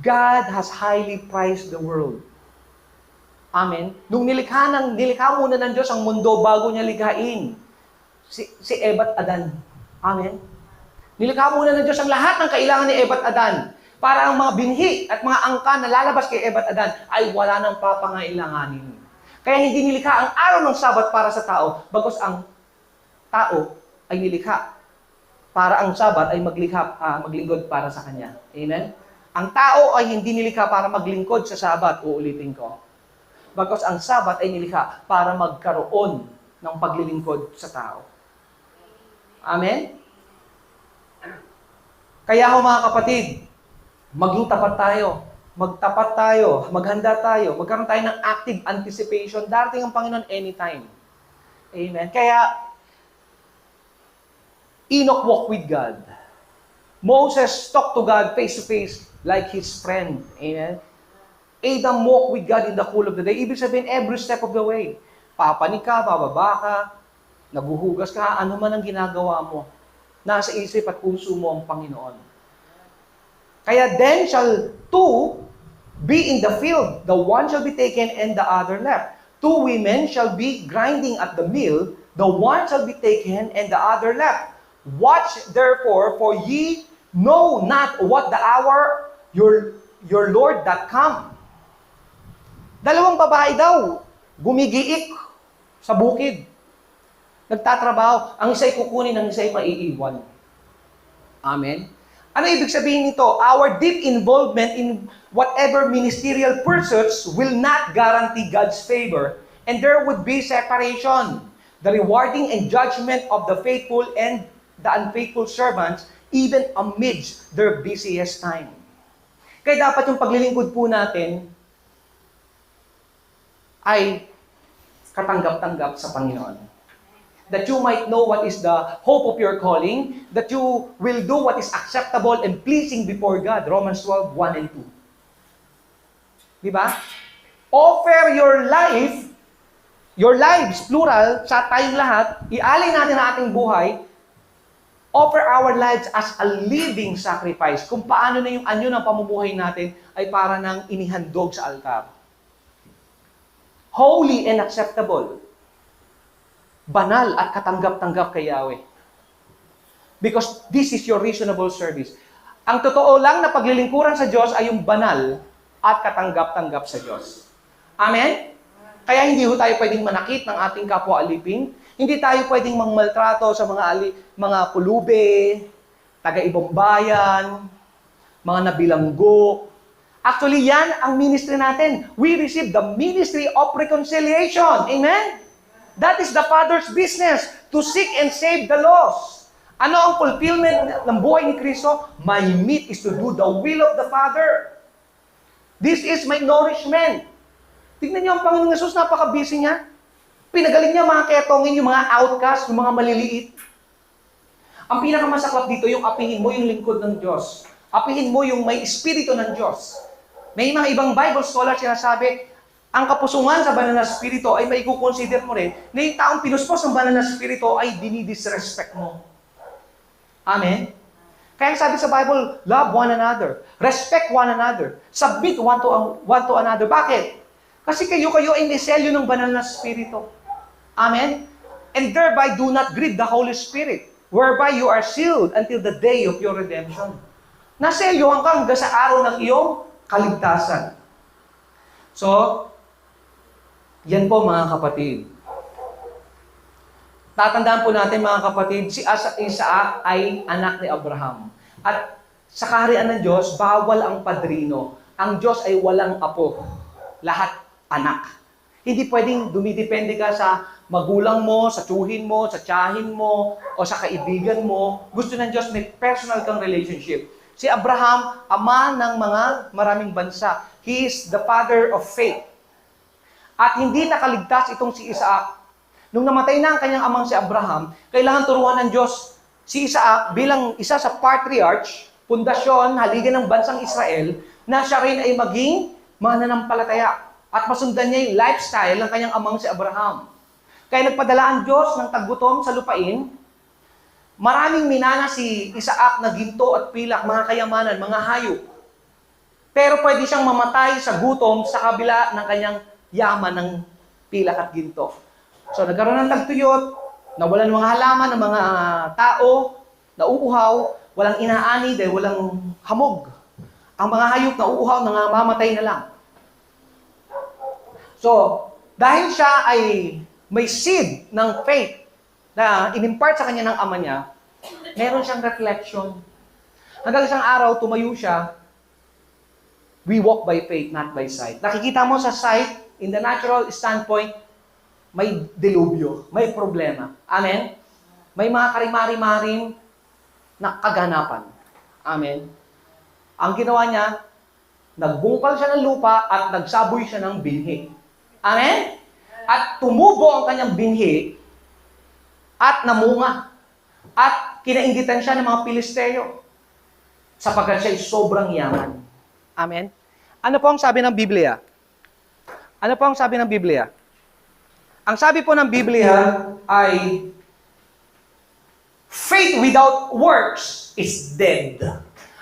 God has highly prized the world. Amen? Nung nilikha muna ng Diyos ang mundo bago niya likhain si Eva at Adan. Amen? Nilikha muna ng Diyos ang lahat ng kailangan ni Eva at Adan para ang mga binhi at mga angkan na lalabas kay Eva at Adan ay wala nang papangailanganin. Kaya hindi nilikha ang araw ng Sabat para sa tao, bagkus ang tao ay nilikha para ang Sabat ay maglingkod para sa kanya. Amen? Ang tao ay hindi nilikha para maglingkod sa Sabat, uulitin ko. Bagkus ang Sabat ay nilikha para magkaroon ng paglilingkod sa tao. Amen? Kaya ho mga kapatid, maging tapat tayo. Magtapat tayo, maghanda tayo, magkaroon tayo ng active anticipation. Darating ang Panginoon anytime. Amen? Kaya, Enoch walked with God. Moses talked to God face to face like his friend. Amen? Adam walked with God in the cool of the day. Ibig sabihin, every step of the way. Papanik ka, bababa ka, naguhugas ka, ano man ang ginagawa mo. Nasa isip at puso mo ang Panginoon. Kaya then shall two be in the field, the one shall be taken and the other left. Two women shall be grinding at the mill, the one shall be taken and the other left. Watch therefore, for ye know not what the hour your Lord that come. Dalawang babae daw, gumigiik sa bukid. Nagtatrabaho. Ang isa'y kukunin, ang isa'y maiiwan. Amen? Ano ibig sabihin nito? Our deep involvement in whatever ministerial pursuits will not guarantee God's favor, and there would be separation. The rewarding and judgment of the faithful and the unfaithful servants, even amidst their busiest time. Kaya dapat yung paglilingkod po natin ay katanggap-tanggap sa Panginoon. That you might know what is the hope of your calling, that you will do what is acceptable and pleasing before God. Romans 12, 1 and 2. Di ba? Offer your lives, plural, sa tayong lahat, ialay natin ang ating buhay, offer our lives as a living sacrifice. Kung paano na yung anyo ng pamumuhay natin ay para nang inihandog sa altar. Holy and acceptable. Banal at katanggap-tanggap kay Yahweh. Because this is your reasonable service. Ang totoo lang na paglilingkuran sa Diyos ay yung banal at katanggap-tanggap sa Diyos. Amen? Kaya hindi tayo pwedeng manakit ng ating kapwa alipin. Hindi tayo pwedeng mangmaltrato sa mga pulube, taga-ibang bayan, mga nabilanggo. Actually, yan ang ministry natin. We receive the ministry of reconciliation. Amen? That is the Father's business, to seek and save the lost. Ano ang fulfillment ng buhay ni Kristo? My meat is to do the will of the Father. This is my nourishment. Tignan niyo ang Panginoong Yesus, napaka-busy niya. Pinagaling niya mga ketongin, yung mga outcast, yung mga maliliit. Ang pinakamasaklap dito, yung apihin mo yung lingkod ng Diyos. Apihin mo yung may espiritu ng Diyos. May mga ibang Bible scholars sinasabi, ang kapusungan sa banal na espiritu ay may kukonsider mo rin na yung taong pinuspos ng banal na espiritu ay dinidisrespect mo. Amen? Kaya sabi sa Bible, love one another, respect one another, submit one to another. Bakit? Kasi kayo ay may selyo ng banal na espiritu. Amen? And thereby do not grieve the Holy Spirit, whereby you are sealed until the day of your redemption. Naselyohan ka hanggang sa araw ng iyong kaligtasan. So, yan po mga kapatid. Tatandaan po natin mga kapatid, si Isaac ay anak ni Abraham. At sa kaharian ng Diyos, bawal ang padrino. Ang Diyos ay walang apo. Lahat anak. Hindi pwedeng dumidepende ka sa magulang mo, sa tsuhin mo, sa tiyahin mo, o sa kaibigan mo. Gusto ng Diyos may personal kang relationship. Si Abraham, ama ng mga maraming bansa. He is the father of faith. At hindi nakaligtas itong si Isaac. Nung namatay na ang kanyang amang si Abraham, kailangan turuan ng Diyos si Isaac bilang isa sa patriarch, pundasyon, haligan ng bansang Israel, na siya rin ay maging mananampalataya. At masundan niya yung lifestyle ng kanyang amang si Abraham. Kaya nagpadala ang Diyos ng taggutom sa lupain. Maraming minana si Isaac na ginto at pilak, mga kayamanan, mga hayop. Pero pwede siyang mamatay sa gutom sa kabila ng kanyang yaman ng pilak at ginto. So nagkaroon ng tagtuyot, nawalan ng mga halaman ng mga tao, nauuhaw, walang inaani dahil walang hamog. Ang mga hayop na uuhaw, nangangamatay na lang. So, dahil siya ay may seed ng faith na inimpart sa kanya ng ama niya, meron siyang reflection. Hanggang isang araw, tumayo siya, we walk by faith, not by sight. Nakikita mo sa sight, in the natural standpoint, may delubyo, may problema. Amen? May mga karimari-maring na kaganapan. Amen? Ang ginawa niya, nagbungkal siya ng lupa at nagsaboy siya ng binhi. Amen? At tumubo ang kanyang binhi at namunga. At kinainggitan siya ng mga Pilisteo sapagkat siya ay sobrang yaman. Amen? Ano po ang sabi ng Biblia? Ano po ang sabi ng Biblia? Ang sabi po ng Biblia ay faith without works is dead.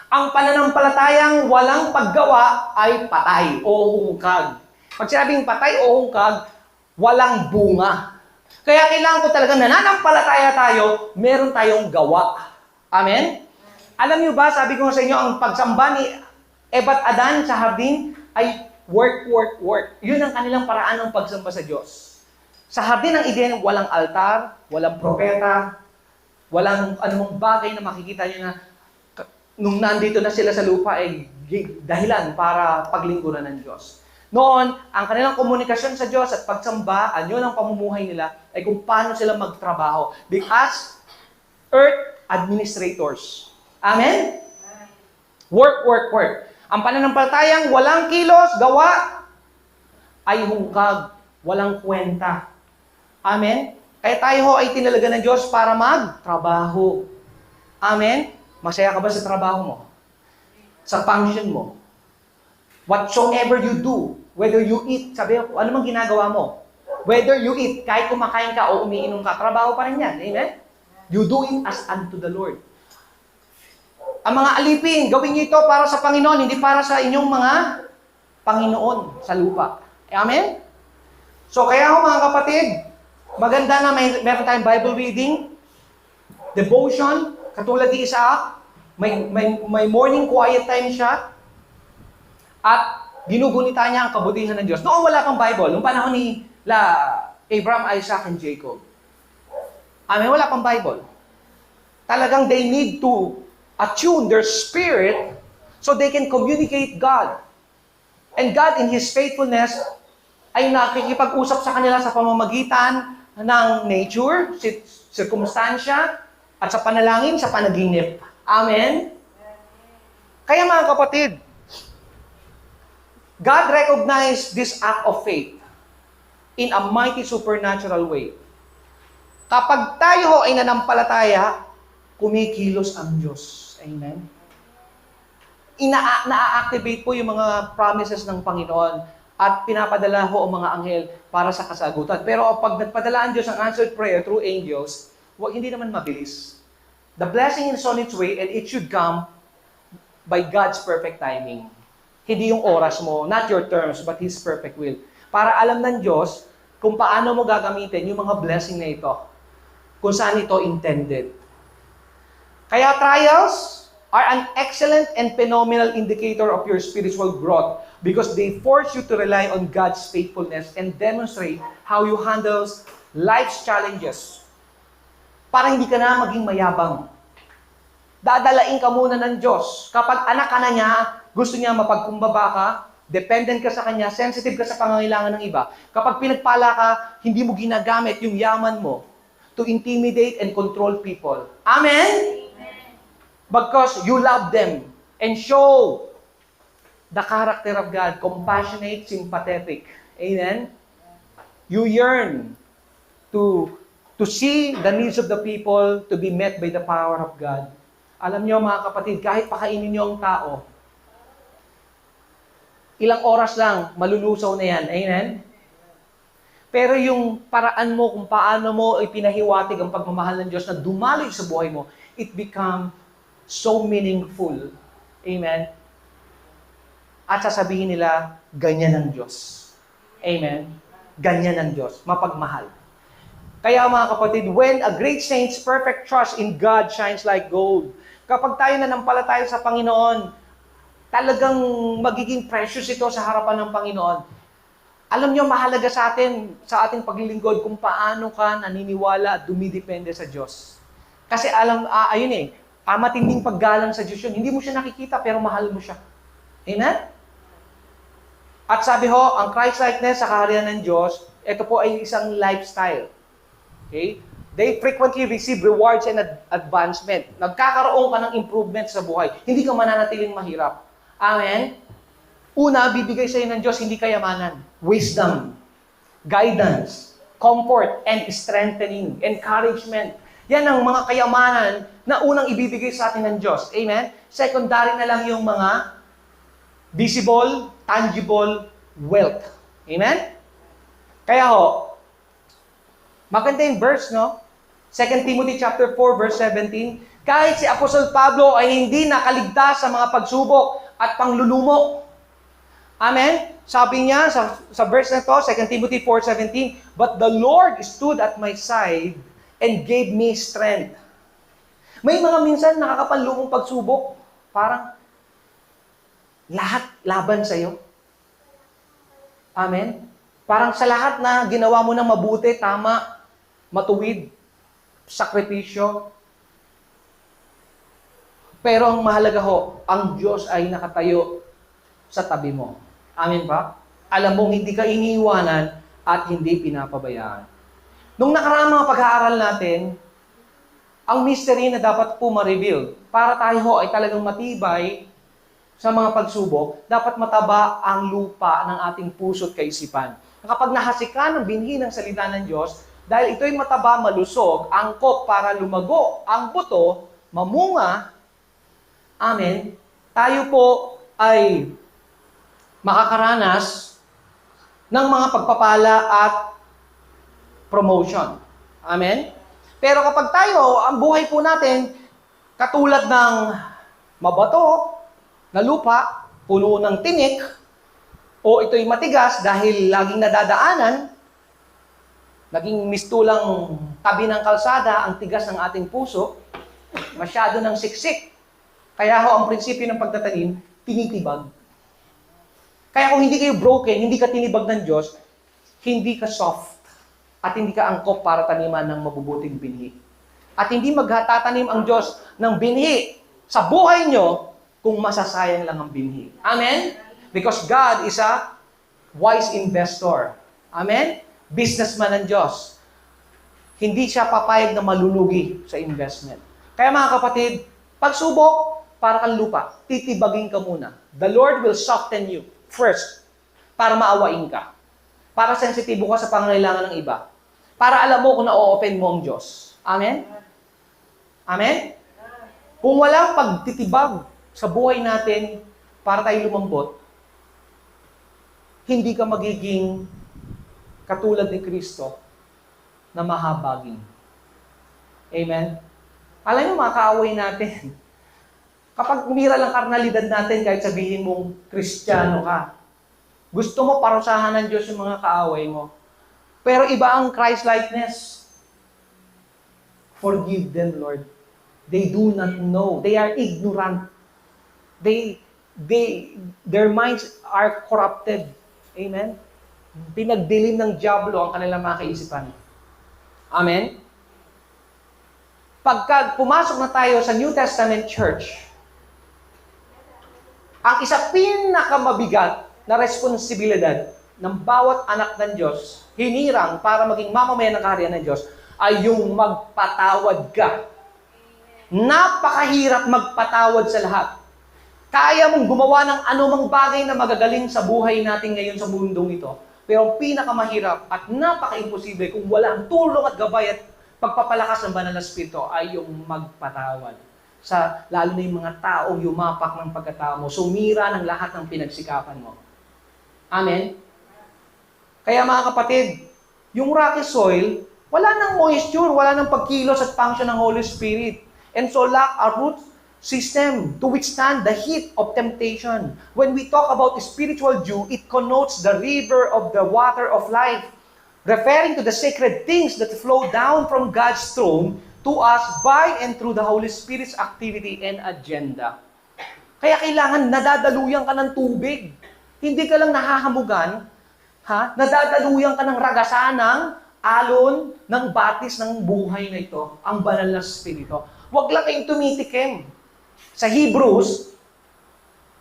Ang pananampalatayang walang paggawa ay patay o hungkag. Pag sinabing patay o hungkag, walang bunga. Kaya kailangan ko talagang nananampalataya tayo, meron tayong gawa. Amen? Alam niyo ba, sabi ko sa inyo, ang pagsamba ni Eva at Adan sa hardin ay work. Yun ang kanilang paraan ng pagsamba sa Diyos. Sa hardin ng Eden, walang altar, walang propeta, walang anumang bagay na makikita niyo na nung nandito na sila sa lupa ay dahilan para paglingkuran ng Diyos. Noon, ang kanilang komunikasyon sa Diyos at pagsamba, anyo ng pamumuhay nila, ay kung paano sila magtrabaho. Because earth administrators. Amen? Work. Ang pananampalatayang walang kilos, gawa, ay hungkag, walang kwenta. Amen? Kaya tayo ho ay tinalaga ng Diyos para magtrabaho. Amen? Masaya ka ba sa trabaho mo? Sa function mo? Whatsoever you do, whether you eat, sabi ko, ano mang ginagawa mo? Whether you eat, kahit kumakain ka o umiinom ka, trabaho pa rin yan. Amen? You do it as unto the Lord. Ang mga alipin, gawin niyo ito para sa Panginoon, hindi para sa inyong mga Panginoon sa lupa. Amen? So, kaya ho mga kapatid, maganda na meron tayong Bible reading, devotion, katulad ni Isaac, may morning quiet time siya, at ginugunita niya ang kabutihan ng Diyos. Noong wala pang Bible, noong panahon ni Abraham, Isaac, and Jacob. Amen, wala pang Bible. Talagang they need to attune their spirit so they can communicate God. And God in His faithfulness ay nakikipag-usap sa kanila sa pamamagitan ng nature, circumstansya, at sa panalangin, sa panaginip. Amen? Kaya mga kapatid, God recognized this act of faith in a mighty supernatural way. Kapag tayo ay nanampalataya, kumikilos ang Diyos. Amen? Na-activate po yung mga promises ng Panginoon at pinapadala ho ang mga anghel para sa kasagutan. Pero pag nagpadala ang Diyos ang answered prayer through angels, hindi naman mabilis. The blessing is on its way and it should come by God's perfect timing. Hindi yung oras mo, not your terms, but His perfect will. Para alam ng Diyos kung paano mo gagamitin yung mga blessing na ito. Kung saan ito intended. Kaya trials are an excellent and phenomenal indicator of your spiritual growth because they force you to rely on God's faithfulness and demonstrate how you handle life's challenges. Para hindi ka na maging mayabang. Dadalain ka muna ng Diyos. Kapag anak ka na niya, gusto niya mapagkumbaba ka, dependent ka sa Kanya, sensitive ka sa pangangailangan ng iba. Kapag pinagpala ka, hindi mo ginagamit yung yaman mo to intimidate and control people. Amen? Because you love them and show the character of God, compassionate, sympathetic. Amen? You yearn to see the needs of the people to be met by the power of God. Alam niyo mga kapatid, kahit pakainin niyo ang tao, ilang oras lang, malulusaw na yan. Amen? Pero yung paraan mo, kung paano mo ipinahiwatig ang pagmamahal ng Diyos na dumaloy sa buhay mo, it become so meaningful. Amen? At sasabihin nila, ganyan ang Diyos. Amen? Ganyan ang Diyos. Mapagmahal. Kaya mga kapatid, when a great saint's perfect trust in God shines like gold, kapag tayo nanampalataya sa Panginoon, talagang magiging precious ito sa harapan ng Panginoon. Alam niyo, mahalaga sa atin, sa ating paglilingkod, kung paano ka naniniwala at dumidepende sa Diyos. Kasi matinding paggalang sa Diyos yun. Hindi mo siya nakikita, pero mahal mo siya. Amen? At sabi ho, ang Christ-likeness sa kaharian ng Diyos, ito po ay isang lifestyle. Okay? They frequently receive rewards and advancement. Nagkakaroon ka ng improvement sa buhay. Hindi ka mananatiling mahirap. Amen? Una, bibigay sa iyo ng Diyos hindi kayamanan. Wisdom, guidance, comfort, and strengthening, encouragement. Yan ang mga kayamanan na unang ibibigay sa atin ng Diyos. Amen? Secondary na lang yung mga visible, tangible wealth. Amen? Kaya ho, maganda yung verse, no? 2 Timothy chapter 4, verse 17, kahit si Apostol Pablo ay hindi nakaligtas sa mga pagsubok at panglulumo. Amen? Sabi niya sa verse na to, 2 Timothy 4:17, but the Lord stood at my side and gave me strength. May mga minsan nakakapanlumong pagsubok, parang lahat laban sa'yo. Amen? Parang sa lahat na ginawa mo ng mabuti, tama, matuwid, sakripisyo. Pero ang mahalaga ho, ang Diyos ay nakatayo sa tabi mo. Amen ba? Alam mong hindi ka iniiwanan at hindi pinapabayaan. Nung nakaraang mga pag-aaral natin, ang mystery na dapat po ma-reveal, para tayo ho ay talagang matibay sa mga pagsubok, dapat mataba ang lupa ng ating puso at kaisipan. Kapag nahasika ng binhi ng salita ng Diyos, dahil ito'y mataba, malusog, angkop para lumago ang buto, mamunga, amen, tayo po ay makakaranas ng mga pagpapala at promotion. Amen? Pero kapag tayo, ang buhay po natin, katulad ng mabato na lupa, puno ng tinik, o ito'y matigas dahil laging nadadaanan, naging mistulang tabi ng kalsada, ang tigas ng ating puso, masyado ng siksik. Kaya ho, ang prinsipyo ng pagtatanim, tinitibag. Kaya kung hindi kayo broken, hindi ka tinibag ng Diyos, hindi ka soft, at hindi ka angkop para taniman ng mabubuting binhi. At hindi magtatanim ang Diyos ng binhi sa buhay nyo kung masasayang lang ang binhi. Amen? Because God is a wise investor. Amen? Businessman ng Diyos. Hindi siya papayag na malulugi sa investment. Kaya mga kapatid, pagsubok, para kang lupa, titibagin ka muna. The Lord will soften you first para maawain ka. Para sensitibo ka sa pangangailangan ng iba. Para alam mo kung na-open mo ang Diyos. Amen? Amen? Kung walang pagtitibag sa buhay natin para tayo lumambot, hindi ka magiging katulad ni Kristo na mahabagin. Amen? Alam niyo, mga kaaway natin, kapag umira lang karnalidad natin, kahit sabihin mong Kristiyano ka, gusto mo parusahan ng Diyos yung mga kaaway mo. Pero iba ang Christ-likeness. Forgive them, Lord. They do not know. They are ignorant. Their minds are corrupted. Amen? Pinagdilim ng dyablo ang kanilang mga kaisipan. Amen? Pagka pumasok na tayo sa New Testament Church, ang isa pinakamabigat na responsibilidad ng bawat anak ng Diyos, hinirang para maging mamamayan ng kaharian ng Diyos, ay yung magpatawad ka. Napakahirap magpatawad sa lahat. Kaya mong gumawa ng anumang bagay na magagaling sa buhay natin ngayon sa mundong ito. Pero ang pinakamahirap at napaka-imposible kung wala ang tulong at gabay at pagpapalakas ng banal na Espiritu ay yung magpatawad. Lalo na yung mga taong yumapak ng pagkatao mo, sumira ng lahat ng pinagsikapan mo. Amen? Kaya mga kapatid, yung rocky soil, wala nang moisture, wala nang pagkilos at function ng Holy Spirit. And so lack a root system to withstand the heat of temptation. When we talk about spiritual dew, it connotes the river of the water of life, referring to the sacred things that flow down from God's throne to us by and through the Holy Spirit's activity and agenda. Kaya kailangan nadadaluyan ka ng tubig. Hindi ka lang nahahamugan, nadadaluyan ka ng ragasan ng alon, ng batis ng buhay na ito, ang banal na Espiritu. Huwag lang kayong tumitikim. Sa Hebrews,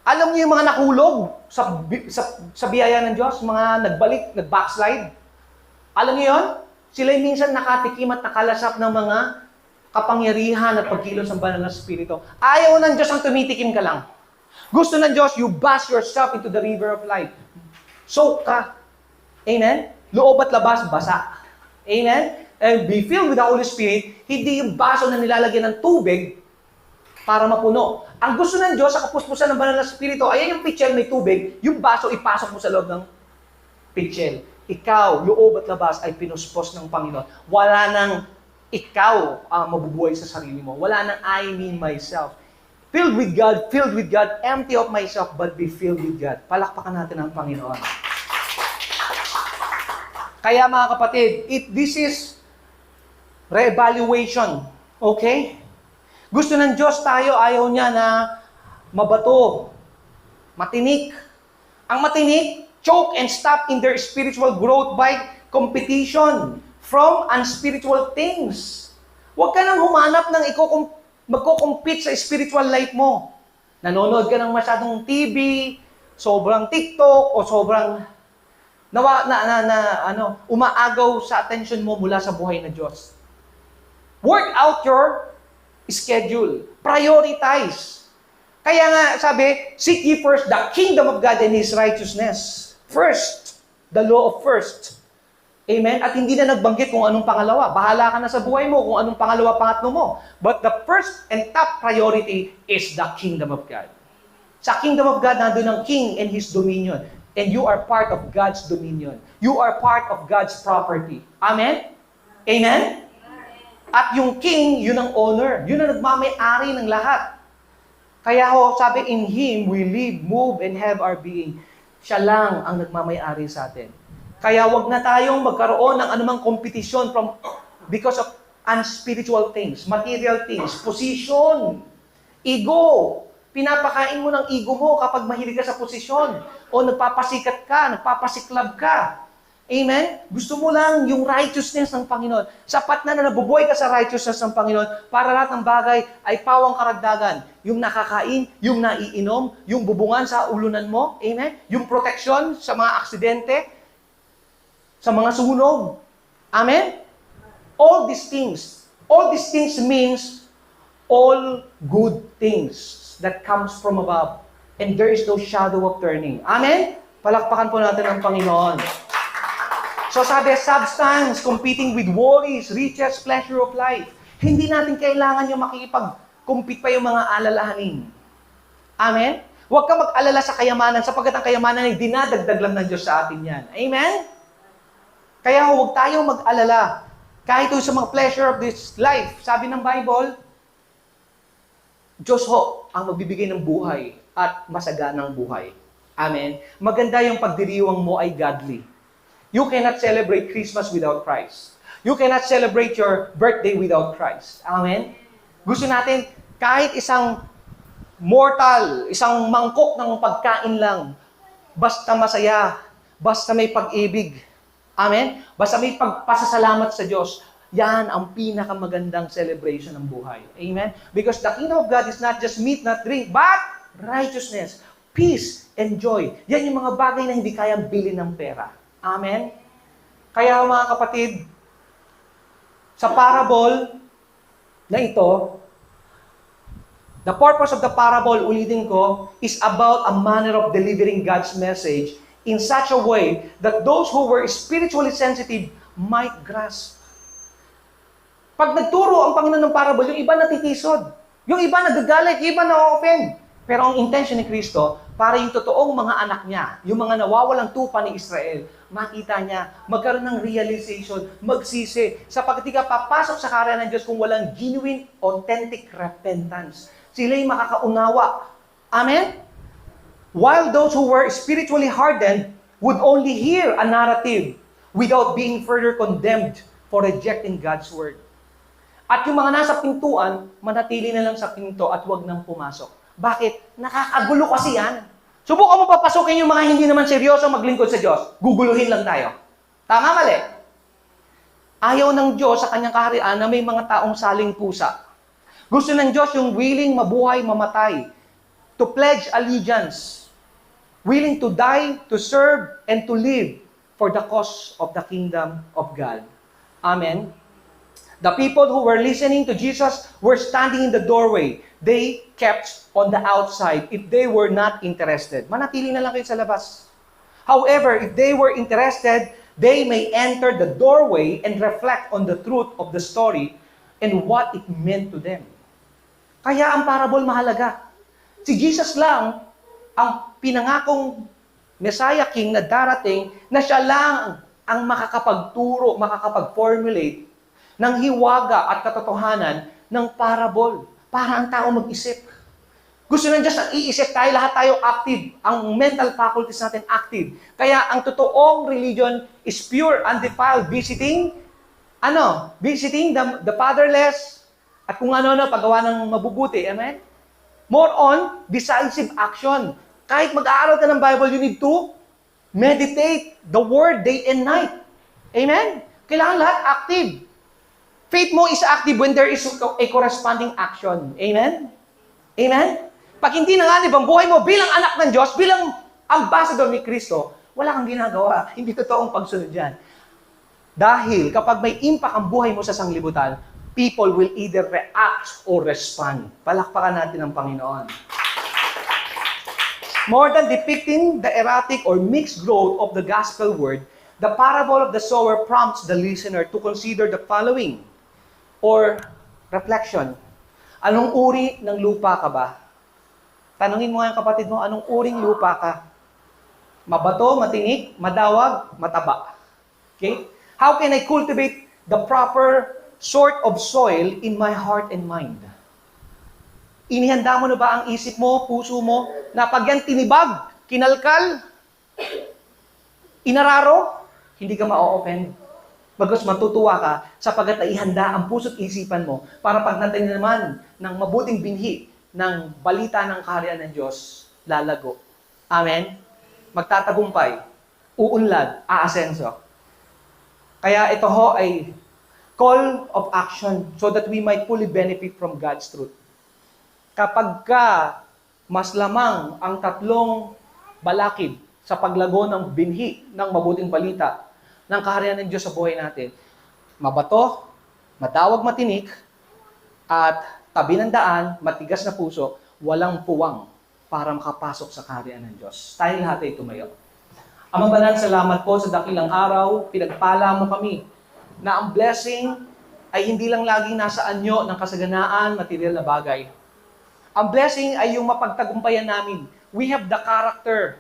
alam niyo yung mga nakulog sa biyaya ng Diyos, mga nagbalik, nag-backslide. Alam niyo yun? Sila yung minsan nakatikim at nakalasap ng mga kapangyarihan at pagkilos ng banal na Espiritu. Ayaw ng Diyos ang tumitikim ka lang. Gusto ng Diyos, you bash yourself into the river of life. Soak ka. Amen? Loob at labas, basa. Amen? And be filled with the Holy Spirit, hindi yung baso na nilalagyan ng tubig para mapuno. Ang gusto ng Diyos sa kapuspusan ng banal na Espiritu, ayan yung pitchel may tubig, yung baso ipasok mo sa loob ng pitchel. Ikaw, loob at labas ay pinuspos ng Panginoon. Wala nang ikaw ang mabubuhay sa sarili mo. Wala nang I, me, myself. Filled with God, empty of myself, but be filled with God. Palakpakan natin ang Panginoon. Kaya mga kapatid, this is re-evaluation. Okay? Gusto ng Diyos tayo, ayaw niya na mabato, matinik. Ang matinik, choke and stop in their spiritual growth by competition from unspiritual things. Huwag ka nang humanap ng magko-compete sa spiritual life mo. Nanonood ka ng masyadong TV, sobrang TikTok, o sobrang umaagaw sa attention mo mula sa buhay na Diyos. Work out your schedule. Prioritize. Kaya nga, sabi, seek ye first the kingdom of God and His righteousness. First. The law of first. Amen? At hindi na nagbanggit kung anong pangalawa. Bahala ka na sa buhay mo kung anong pangalawa, pangatlo mo. But the first and top priority is the kingdom of God. Sa kingdom of God, nandun ang king and his dominion. And you are part of God's dominion. You are part of God's property. Amen? Amen? At yung king, yun ang owner. Yun ang nagmamay-ari ng lahat. Kaya sabi, in Him we live, move, and have our being. Siya lang ang nagmamay-ari sa atin. Kaya wag na tayong magkaroon ng anumang kompetisyon because of unspiritual things, material things, position, ego. Pinapakain mo ng ego mo kapag mahilig ka sa posisyon o nagpapasikat ka, nagpapasiklab ka. Amen? Gusto mo lang yung righteousness ng Panginoon. Sapat na nabubuhay ka sa righteousness ng Panginoon para lahat ng bagay ay pawang karagdagan. Yung nakakain, yung naiinom, yung bubungan sa ulunan mo. Amen? Yung protection sa mga aksidente, sa mga sunog. Amen? All these things means all good things that comes from above. And there is no shadow of turning. Amen? Palakpakan po natin ang Panginoon. So sabi, substance competing with worries, riches, pleasure of life. Hindi natin kailangan yung makikipag-compete pa yung mga alalahanin. Amen? Huwag ka mag-alala sa kayamanan sapagkat ang kayamanan ay dinadagdag lang ng Diyos sa atin yan. Amen? Kaya huwag tayong mag-alala. Kahit sa mga pleasure of this life, sabi ng Bible, Diyos ho ang magbibigay ng buhay at masaganang buhay. Amen? Maganda yung pagdiriwang mo ay godly. You cannot celebrate Christmas without Christ. You cannot celebrate your birthday without Christ. Amen? Gusto natin, kahit isang mortal, isang mangkok ng pagkain lang, basta masaya, basta may pag-ibig. Amen? Basta may pagpasasalamat sa Diyos. Yan ang pinakamagandang celebration ng buhay. Amen? Because the kingdom of God is not just meat, not drink, but righteousness, peace, and joy. Yan yung mga bagay na hindi kayang bilhin ng pera. Amen? Kaya mga kapatid, sa parable na ito, the purpose of the parable, ulitin ko, is about a manner of delivering God's message in such a way that those who were spiritually sensitive might grasp. Pag nagturo ang Panginoon ng parable, yung iba natitisod. Yung iba nagagalit, yung iba na-offend. Pero ang intention ni Kristo, para yung totoong mga anak niya, yung mga nawawalang tupa ni Israel, makita niya, magkaroon ng realization, magsisi, sapagkat di ka papasok sa karya ng Diyos kung walang genuine, authentic repentance. Sila'y makakaunawa. Amen? While those who were spiritually hardened would only hear a narrative without being further condemned for rejecting God's word. At yung mga nasa pintuan, manatili na lang sa pinto at huwag nang pumasok. Bakit? Nakakagulo kasi yan. Subukan mo papasukin yung mga hindi naman seryoso maglingkod sa Diyos. Guguluhin lang tayo. Tama, mali? Ayaw ng Diyos sa kanyang kaharian na may mga taong saling pusa. Gusto ng Diyos yung willing mabuhay, mamatay. To pledge allegiance. Willing to die, to serve, and to live for the cause of the kingdom of God. Amen? The people who were listening to Jesus were standing in the doorway. They kept on the outside if they were not interested. Manatili na lang kayo sa labas. However, if they were interested, they may enter the doorway and reflect on the truth of the story and what it meant to them. Kaya ang parable mahalaga. Si Jesus lang ang pinangakong Messiah King na darating na siya lang ang makakapagturo, makakapag-formulate ng hiwaga at katotohanan ng parable para ang tao mag-isip. Gusto ng Diyos na iisip tayo, lahat tayo active. Ang mental faculties natin active. Kaya ang totoong religion is pure, undefiled, visiting the fatherless, at kung ano-ano, paggawa ng mabubuti. Amen? More on decisive action. Kahit mag-aaral ka ng Bible, you need to meditate the Word day and night. Amen? Kailangan lahat active. Faith mo is active when there is a corresponding action. Amen? Amen? Pag hindi nanganib ang buhay mo bilang anak ng Diyos, bilang ambassador ni Kristo, wala kang ginagawa. Hindi totoong pagsunod yan. Dahil kapag may impact ang buhay mo sa sanglibutan, people will either react or respond. Palakpakan natin ang Panginoon. More than depicting the erratic or mixed growth of the gospel word, the parable of the sower prompts the listener to consider the following or reflection. Anong uri ng lupa ka ba? Tanungin mo nga yung kapatid mo, anong uring lupa ka? Mabato, matinik, madawag, mataba. Okay? How can I cultivate the proper sort of soil in my heart and mind? Inihanda mo na ba ang isip mo, puso mo, na pag yan tinibag, kinalkal, inararo, hindi ka ma-offend. Bagos matutuwa ka sapagat ihanda ang puso't isipan mo para pag natin naman ng mabuting binhi ng balita ng kaharian ng Diyos, lalago. Amen? Magtatagumpay, uunlad, aasenso. Kaya ito ho ay call of action so that we might fully benefit from God's truth. Kapag ka mas lamang ang tatlong balakid sa paglago ng binhi ng mabuting balita ng kaharian ng Diyos sa buhay natin, mabato, madawag matinik, at tabi ng daan, matigas na puso, walang puwang para makapasok sa kaharian ng Diyos. Tayo lahat ay tumayo. Amang Banal, salamat po sa dakilang araw, pinagpala mo kami na ang blessing ay hindi lang laging nasa anyo ng kasaganaan, material na bagay. Ang blessing ay yung mapagtagumpayan namin. We have the character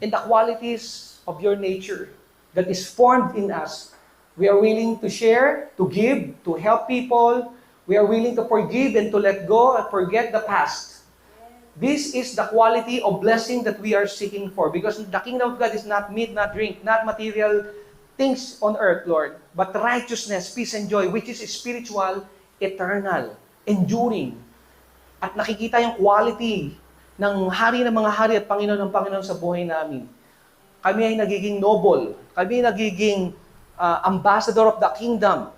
and the qualities of your nature that is formed in us. We are willing to share, to give, to help people. We are willing to forgive and to let go and forget the past. This is the quality of blessing that we are seeking for, because the kingdom of God is not meat, not drink, not material things on earth, Lord, but righteousness, peace, and joy, which is spiritual, eternal, enduring. At nakikita yung quality ng hari ng mga hari at Panginoon ng Panginoon sa buhay namin. Kami ay nagiging noble. Kami ay nagiging ambassador of the kingdom,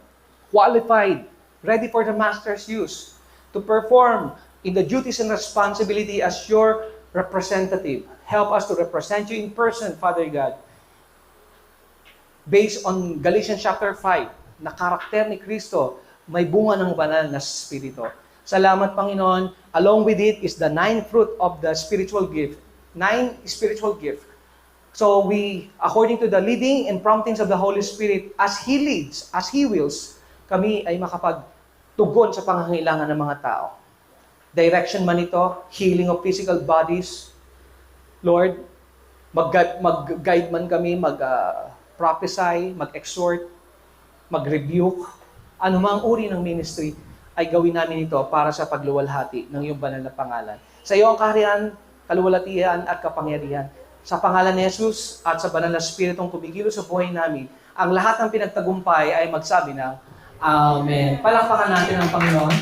qualified, ready for the master's use, to perform in the duties and responsibility as your representative. Help us to represent you in person, Father God. Based on Galatians chapter 5, na karakter ni Kristo, may bunga ng banal na spirito. Salamat, Panginoon. Along with it is the 9 fruit of the spiritual gift. 9 spiritual gift. So we, according to the leading and promptings of the Holy Spirit, as He leads, as He wills, kami ay makapagtugon sa pangangailangan ng mga tao. Direction man ito, healing of physical bodies. Lord, mag-guide man kami, mag-prophesy, mag-exhort, mag-rebuke, anumang uri ng ministry, ay gawin namin ito para sa pagluwalhati ng iyong banal na pangalan. Sa iyo ang kaharian, kaluwalhatian at kapangyarihan. Sa pangalan ni Jesus at sa banal na Spiritong kumikilos sa buhay namin, ang lahat ng pinagtagumpay ay magsabi ng Amen. Palakpakan natin ang Panginoon.